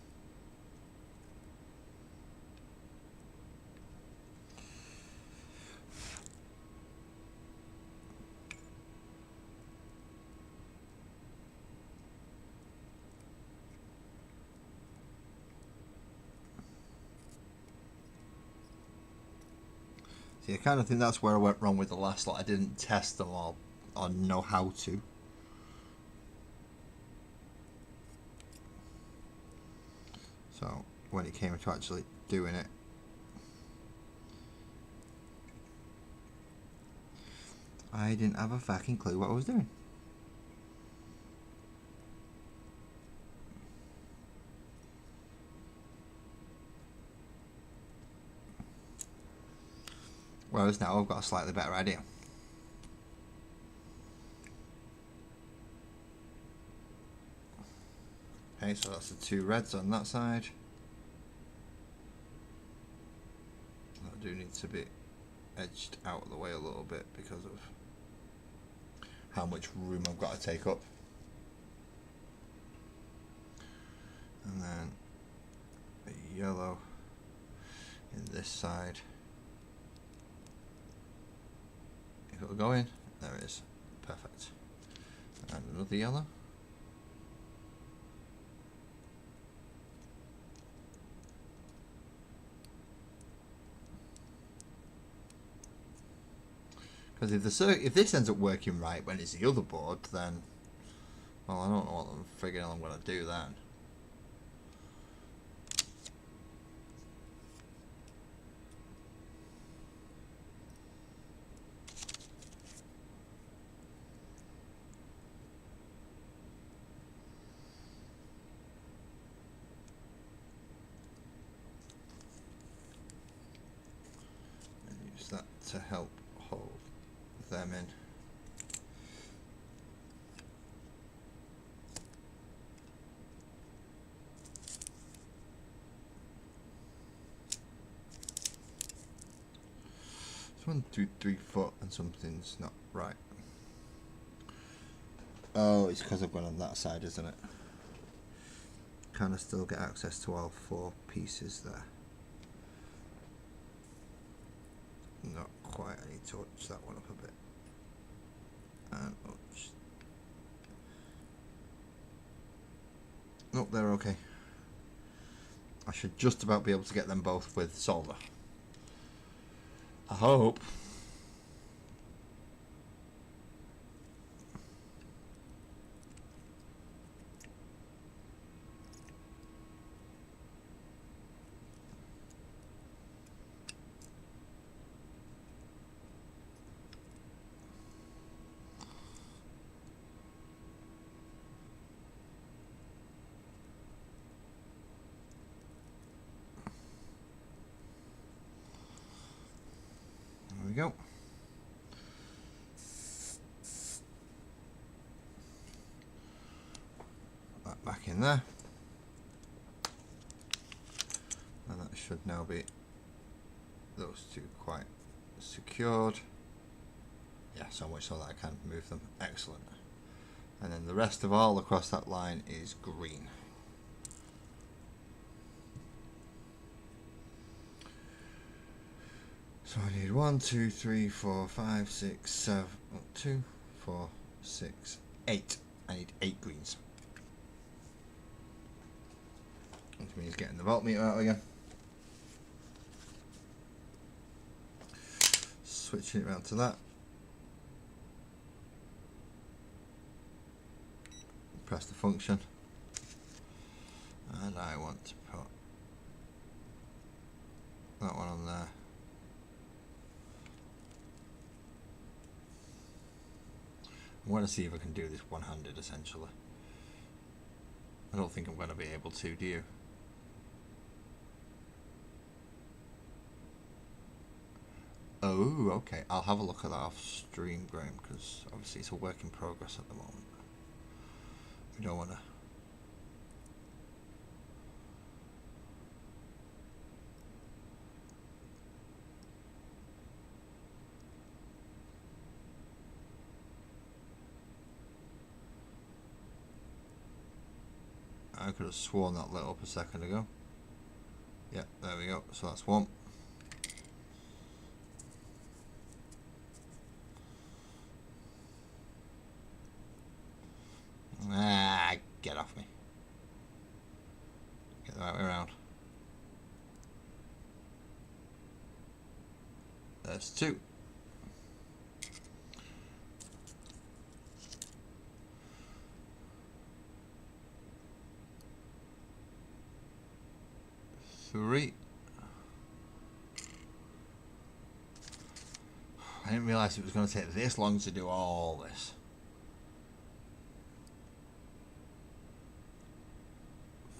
See, I kind of think that's where I went wrong with the last lot. I didn't test them all or know how to. So when it came to actually doing it, I didn't have a fucking clue what I was doing. Whereas now I've got a slightly better idea. Okay, so that's the 2 reds on that side. That do need to be edged out of the way a little bit because of how much room I've got to take up. And then a yellow in this side. If it'll go in, there it is. Perfect. And another yellow. Because if this ends up working right when it's the other board, then, well, I don't know what I'm figuring I'm going to do then. And use that to help hold them in. It's 1, 2, 3 foot and something's not right. Oh, it's because I've gone on that side, isn't it? Can I still get access to all 4 pieces there? Not quite. I need to touch that one up a bit. And nope, they're okay. I should just about be able to get them both with solder. I hope. There we go. That back in there. And that should now be those 2 quite secured. Yeah, so much so that I can move them. Excellent. And then the rest of all across that line is green. So I need 1, 2, 3, 4, 5, 6, 7, 2, 4, 6, 8. I need 8 greens. Which means getting the voltmeter out again. Switching it around to that. Press the function. And I want to put that one on there. I want to see if I can do this one-handed, essentially. I don't think I'm going to be able to, do you? Oh, okay. I'll have a look at that off stream, Graham, because obviously it's a work in progress at the moment. We don't want to... I could have sworn that lit up a second ago. Yeah, there we go. So that's 1. Ah, get off me. Get the right way around. There's 2. Three. I didn't realise it was going to take this long to do all this.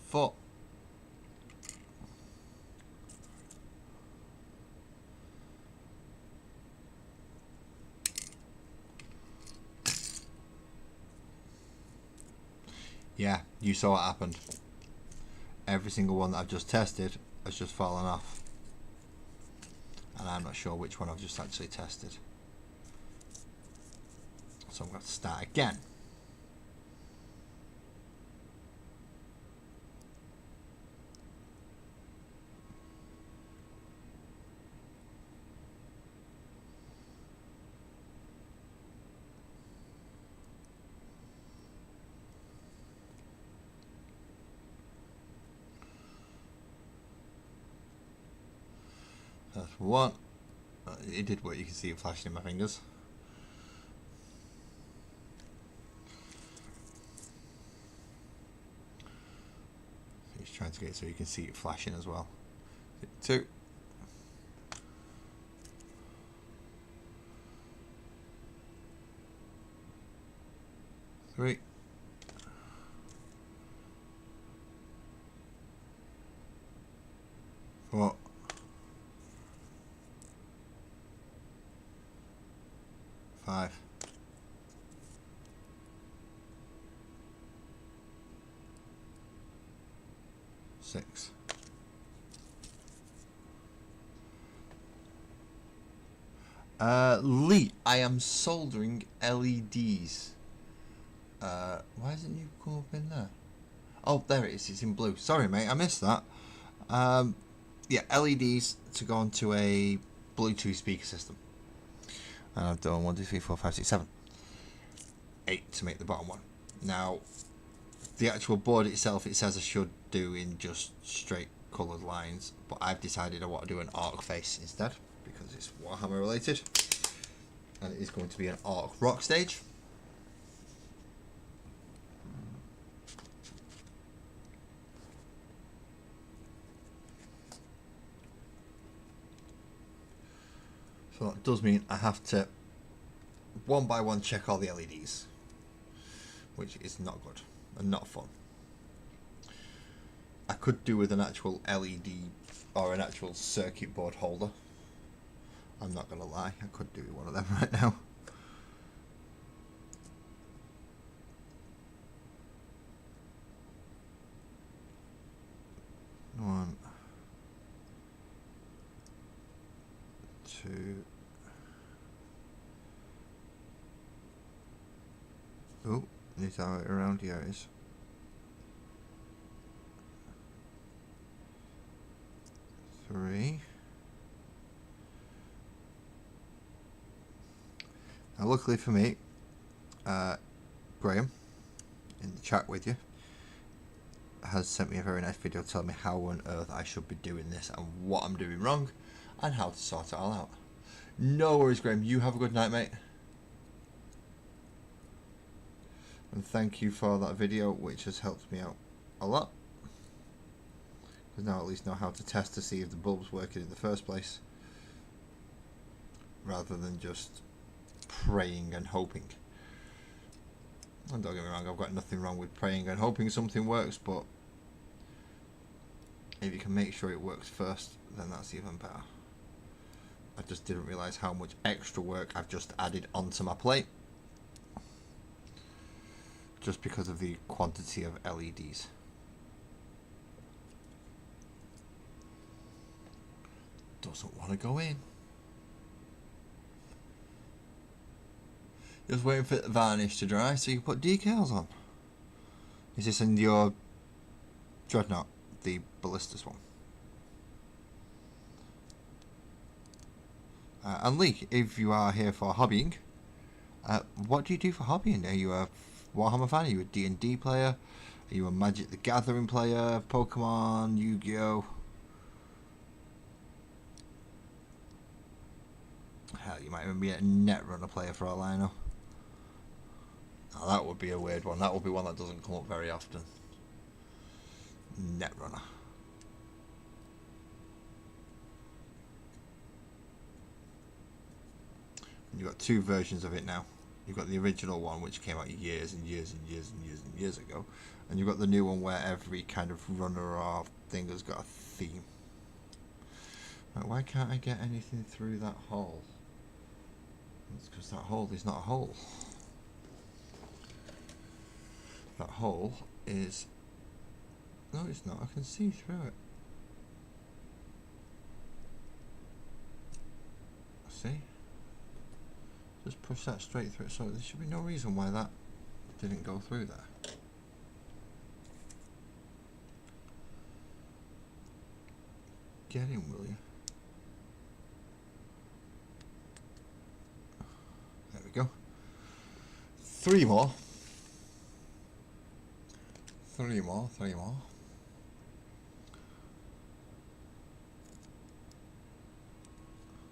4. Yeah, you saw what happened. Every single one that I've just tested has just fallen off. And I'm not sure which one I've just actually tested. So I'm going to start again. That's one. It did work, you can see it flashing in my fingers. He's trying to get it so you can see it flashing as well. 2. 3. 4. 5. 6. Lee, I am soldering LEDs. Why hasn't you come up in there? Oh, there it is. It's in blue. Sorry, mate. I missed that. Yeah, LEDs to go onto a Bluetooth speaker system. And I've done 1, 2, 3, 4, 5, 6, 7, 8 to make the bottom one. Now, the actual board itself, it says I should do in just straight coloured lines, but I've decided I want to do an arc face instead because it's Warhammer related, and it is going to be an arc rock stage. So that does mean I have to one by one check all the LEDs, which is not good and not fun. I could do with an actual LED or an actual circuit board holder. I'm not gonna lie, I could do one of them right now. One, 2. Oh, is that around? Yeah, it is. 3. Now, luckily for me, Graham, in the chat with you, has sent me a very nice video telling me how on earth I should be doing this and what I'm doing wrong and how to sort it all out. No worries, Graham. You have a good night, mate. And thank you for that video, which has helped me out a lot. Because now I at least know how to test to see if the bulb's working in the first place, rather than just praying and hoping. And don't get me wrong, I've got nothing wrong with praying and hoping something works, but if you can make sure it works first, then that's even better. I just didn't realise how much extra work I've just added onto my plate, just because of the quantity of LEDs. Doesn't want to go in. Just waiting for the varnish to dry so you can put decals on. Is this in your Dreadnought, the Ballistas one? And Lee, if you are here for hobbying, what do you do for hobbying? Are you a Warhammer fan? Are you a D&D player? Are you a Magic the Gathering player? Pokemon? Yu-Gi-Oh? Hell, you might even be a Netrunner player for all I know. Now that would be a weird one. That would be one that doesn't come up very often. Netrunner. You've got 2 versions of it now. You've got the original one, which came out years and years and years and years and years ago, and you've got the new one where every kind of runner or thing has got a theme. Right, why can't I get anything through that hole? It's because that hole is not a hole. That hole is... No, it's not. I can see through it. See? Just push that straight through it. So there should be no reason why that didn't go through there. Get in, will you? There we go. 3 more. 3 more, 3 more.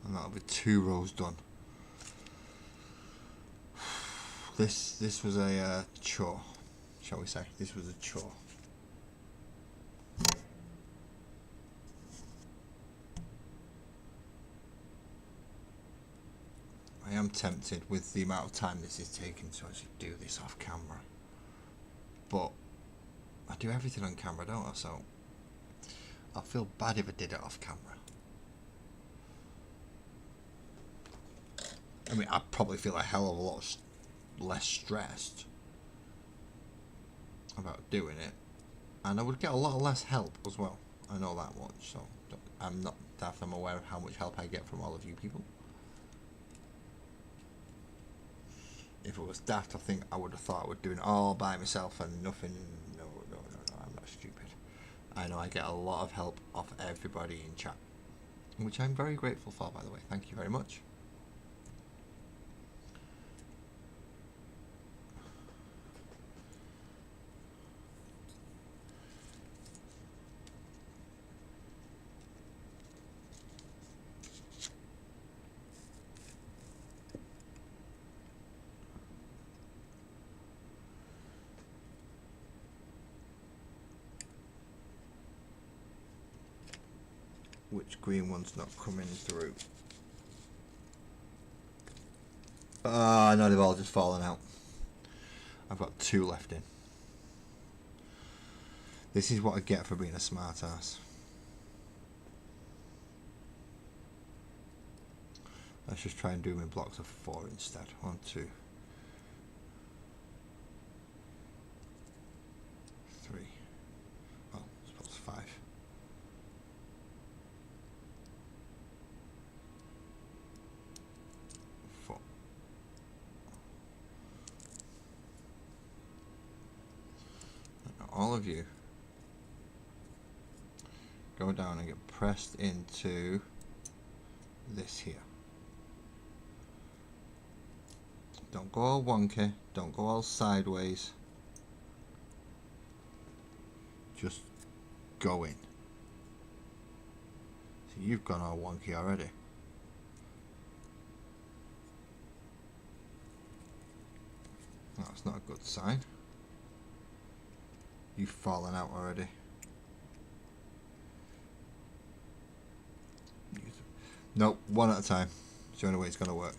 And that'll be 2 rows done. This was a chore, shall we say? This was a chore. I am tempted with the amount of time this is taking to actually do this off camera, but I do everything on camera, don't I? So I'll feel bad if I did it off camera. I mean, I'd probably feel a hell of a lot less stressed about doing it, and I would get a lot less help as well. I know that much, so I'm not daft. I'm aware of how much help I get from all of you people. If it was daft, I think I would have thought I would do it all by myself and nothing. No, I'm not stupid. I know I get a lot of help off everybody in chat, which I'm very grateful for, by the way. Thank you very much. Which green one's not coming through? Ah, no, they've all just fallen out. I've got 2 left in. This is what I get for being a smart ass. Let's just try and do them in blocks of 4 instead. 1, 2, 3. Well, I suppose 5. 4. All of you go down and get pressed into this here. Don't go all wonky, don't go all sideways. Just go in. So you've gone all wonky already. That's not a good sign. You've fallen out already. Nope, one at a time. It's the only way it's going to work.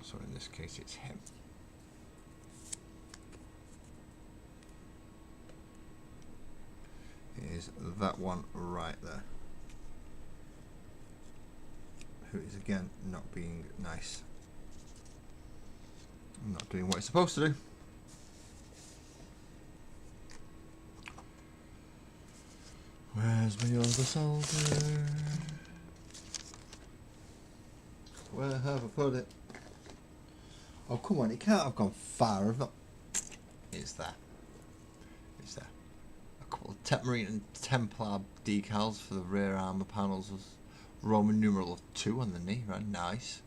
So in this case it's him. It is that one right there. Who is again not being nice. Not doing what it's supposed to do. Where's my other soldier? Where have I put it? Oh come on, it can't have gone far enough. It's there. It's there. A couple of Tetmarine and Templar decals for the rear armour panels with Roman numeral of 2 on the knee, right? Nice.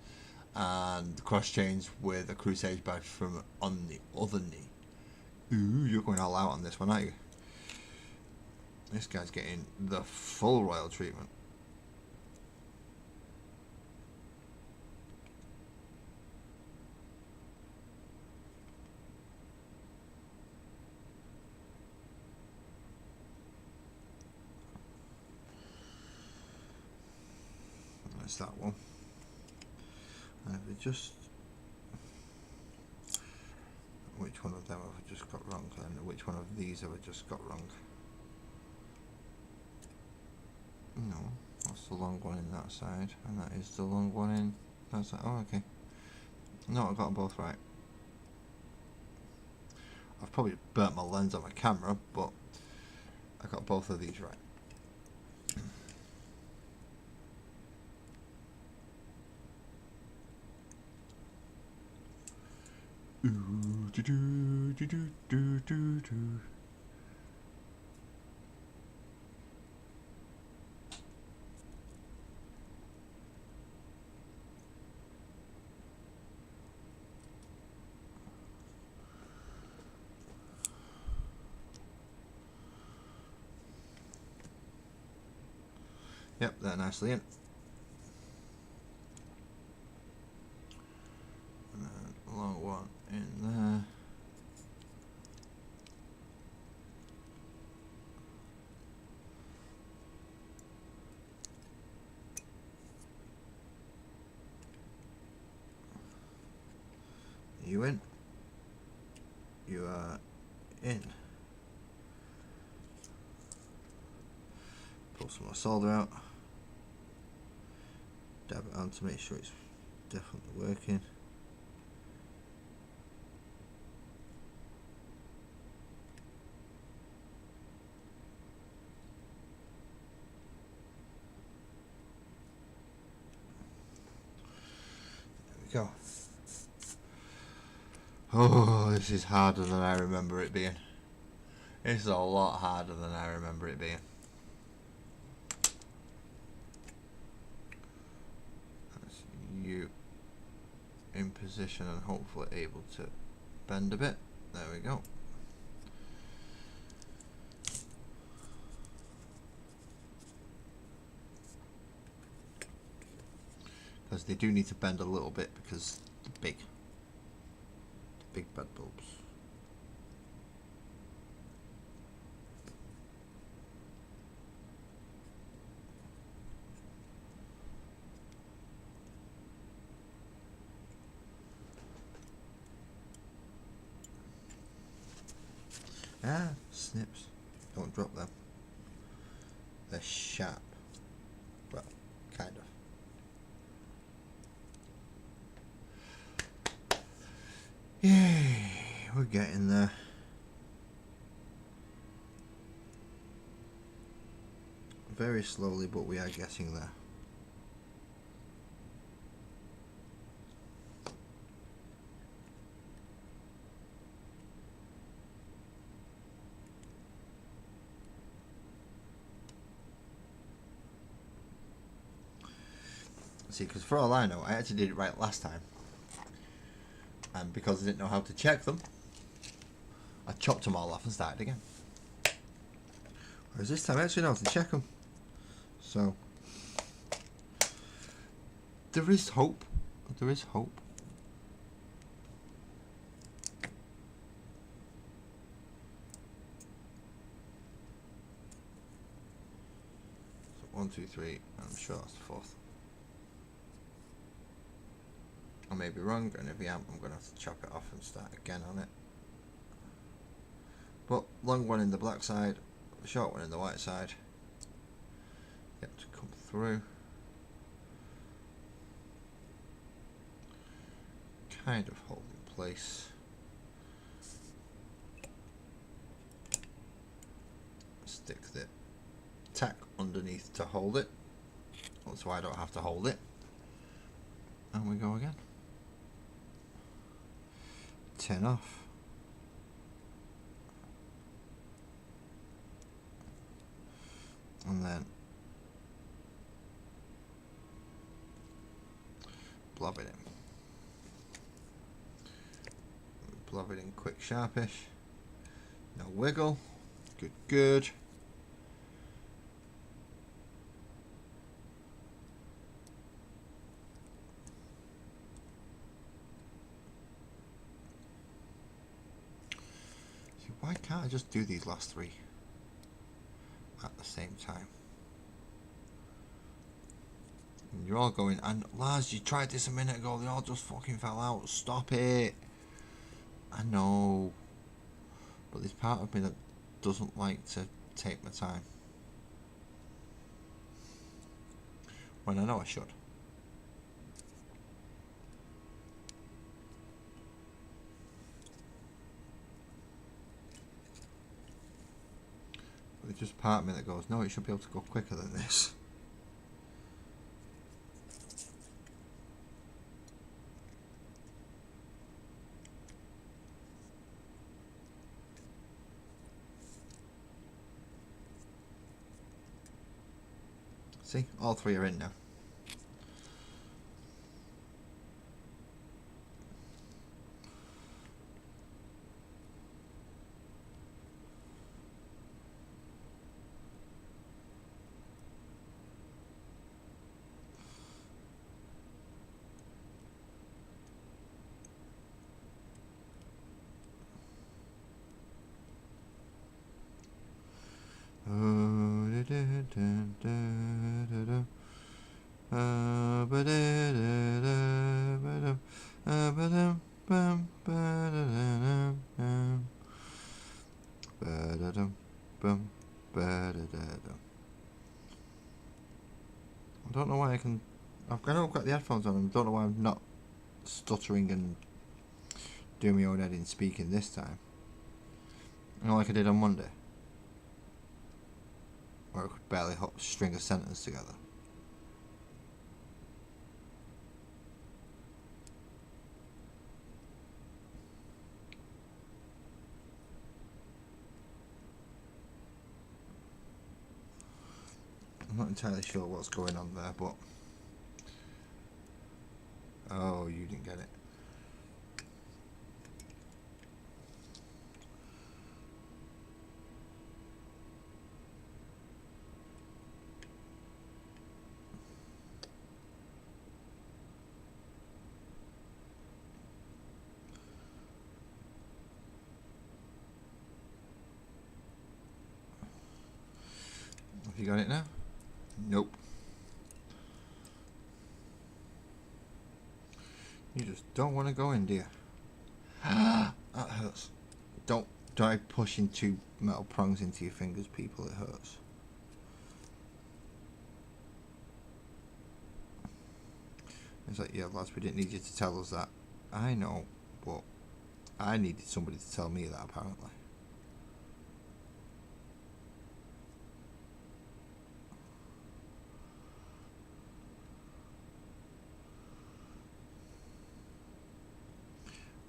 And the cross chains with a Crusade badge from on the other knee. Ooh, you're going all out on this one, aren't you? This guy's getting the full royal treatment. That's that one. And if we just... Which one of them have I just got wrong? And which one of these have I just got wrong? No, that's the long one in that side, and that is the long one in That's like, oh, okay. No, I got them both right. I've probably burnt my lens on my camera, but I got both of these right. Ooh, do do do do do do do. Yep, they're nicely in. And then a long one in there. You in? You are in. Pull some more solder out. Dab it on to make sure it's definitely working. There we go. Oh, this is harder than I remember it being. This is a lot harder than I remember it being. That's you in position and hopefully able to bend a bit. There we go. Because they do need to bend a little bit because they're big bad bulbs. Ah, snips. Don't drop them. They're sharp. Well, kind of. Yay, we're getting there. Very slowly, but we are getting there. See, because for all I know, I actually did it right last time. And because I didn't know how to check them, I chopped them all off and started again. Whereas this time I actually know how to check them. So, there is hope. There is hope. So 1, 2, 3, I'm sure that's the fourth. I may be wrong, and if I am, I'm going to have to chop it off and start again on it. But long one in the black side, short one in the white side. Yep, to come through. Kind of hold in place. Stick the tack underneath to hold it, so I don't have to hold it. And we go again. Tin off. And then blob it in. Blob it in quick, sharpish. No wiggle. Good, good. See, why can't I just do these last three at the same time? And you're all going, and Lars, you tried this a minute ago, they all just fucking fell out. Stop it. I know, but there's part of me that doesn't like to take my time when I know I should. there's just part of me that goes, no, it should be able to go quicker than this. See, all three are in now. I don't know why I can. I've got the headphones on. I don't know why I'm not stuttering and doing my own editing speaking this time. You know, like I did on Monday, where I could barely string a sentence together. I'm not entirely sure what's going on there, but oh, you didn't get it. Have you got it now? Nope. You just don't want to go in, do you? That hurts. Don't try pushing two metal prongs into your fingers, people. It hurts. It's like, yeah, lads, we didn't need you to tell us that. I know, but I needed somebody to tell me that, apparently.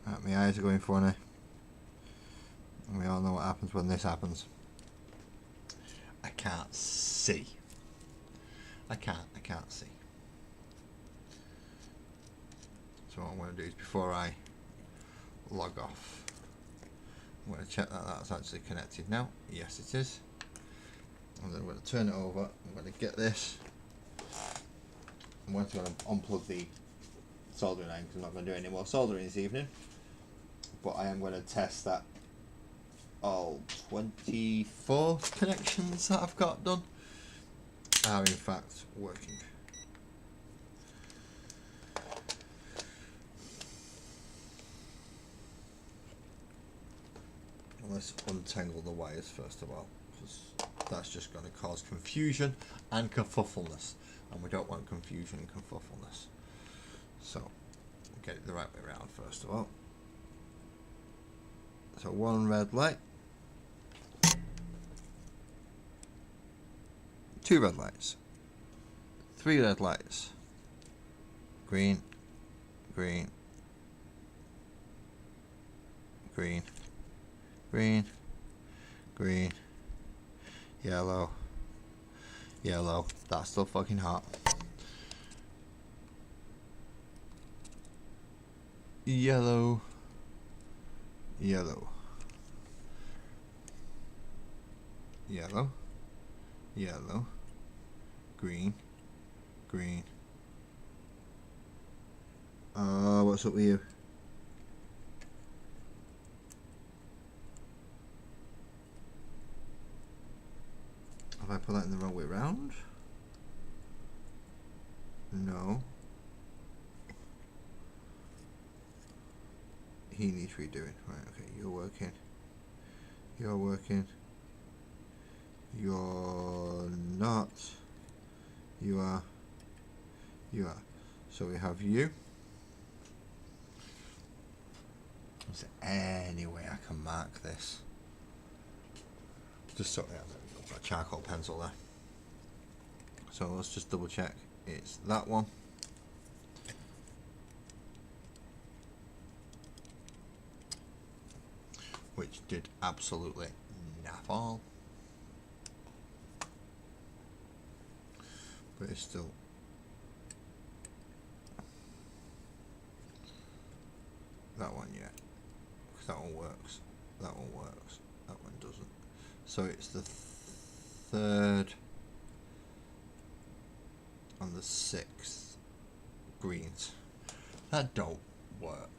Right, my eyes are going funny. And we all know what happens when this happens. I can't see. I can't see. So what I'm going to do is, before I log off, I'm going to check that that's actually connected now. Yes, it is. And then I'm going to turn it over. I'm going to get this. I'm going to unplug the soldering iron because I'm not going to do any more soldering this evening. But I am going to test that all 24 connections that I've got done are in fact working. Let's untangle the wires first of all, because that's just going to cause confusion and kerfuffleness, and we don't want confusion and kerfuffleness. So we'll get it the right way around first of all. So one red light, two red lights, three red lights, green, green, green, green, green, yellow, yellow. That's still fucking hot. Yellow, yellow, yellow, yellow, green, green. What's up with you? Have I put that in the wrong way round? No. He needs redoing. Right, okay, you're working. You're working. You're not. You are. You are. So we have you. Is there any way I can mark this? Just so, yeah, there we go. got a charcoal pencil there. So let's just double check. It's that one. Which did absolutely naff all. But it's still that one, yeah. Because that one works. That one works. That one doesn't. So it's the third and the sixth greens that don't work.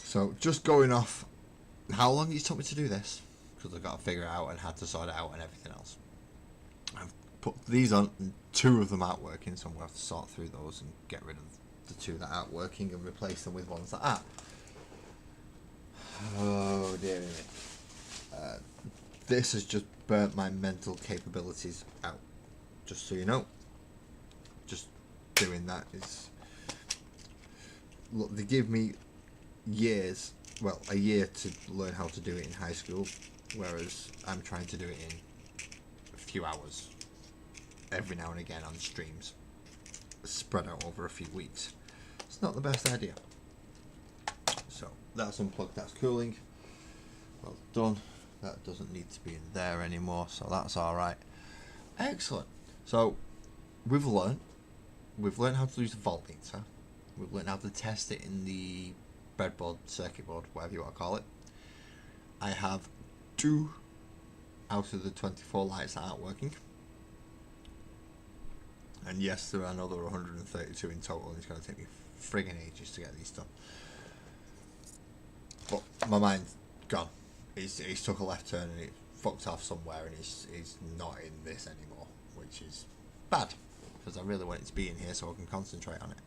So just going off how long it took me to do this, because I've got to figure it out and had to sort it out and everything else. I've put these on, and 2 of them aren't working, so I'm going to have to sort through those and get rid of the 2 that aren't working and replace them with ones that are. Oh dear me. This has just burnt my mental capabilities out. Just so you know. Just doing that is... Look, they give me years, well, a year to learn how to do it in high school, whereas I'm trying to do it in a few hours every now and again on streams, spread out over a few weeks. It's not the best idea. So that's unplugged, that's cooling, well done. That doesn't need to be in there anymore, so that's alright. Excellent. So we've learned how to use the voltmeter. We've learned how to test it in the breadboard, circuit board, whatever you want to call it. I have 2 out of the 24 lights that aren't working. And yes, there are another 132 in total, and it's going to take me friggin' ages to get these done. But my mind's gone. He's took a left turn and it fucked off somewhere, and he's not in this anymore, which is bad, because I really want it to be in here so I can concentrate on it.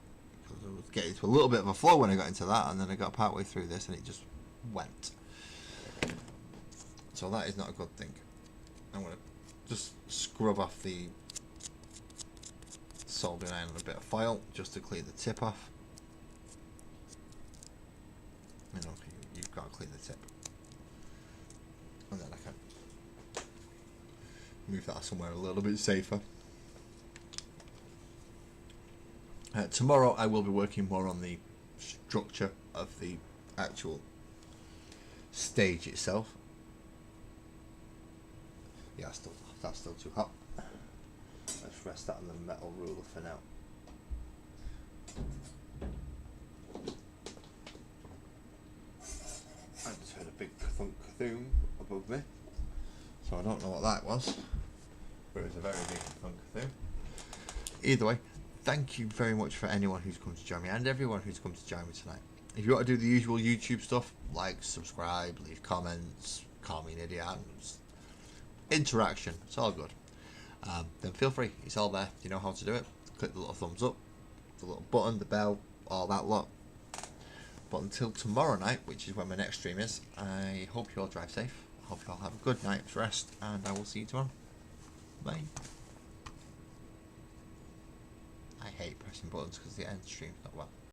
Because I was getting to a little bit of a flow when I got into that, and then I got part way through this and it just went. So that is not a good thing. I'm going to just scrub off the soldering iron and a bit of foil just to clean the tip off. You know, you've got to clean the tip. And then I can move that somewhere a little bit safer. Tomorrow I will be working more on the structure of the actual stage itself. Yeah, that's still too hot. Let's rest that on the metal ruler for now. I just heard a big thunk thum above me, so I don't know what that was, but it was a very big thunk thum. Either way, thank you very much for anyone who's come to join me, and everyone who's come to join me tonight. If you want to do the usual YouTube stuff, like, subscribe, leave comments, call me an idiot, interaction, it's all good. Then feel free, it's all there. You know how to do it. Click the little thumbs up, the little button, the bell, all that lot. But until tomorrow night, which is when my next stream is, I hope you all drive safe. I hope you all have a good night's rest, and I will see you tomorrow. Bye. I hate pressing buttons because the end stream's not well.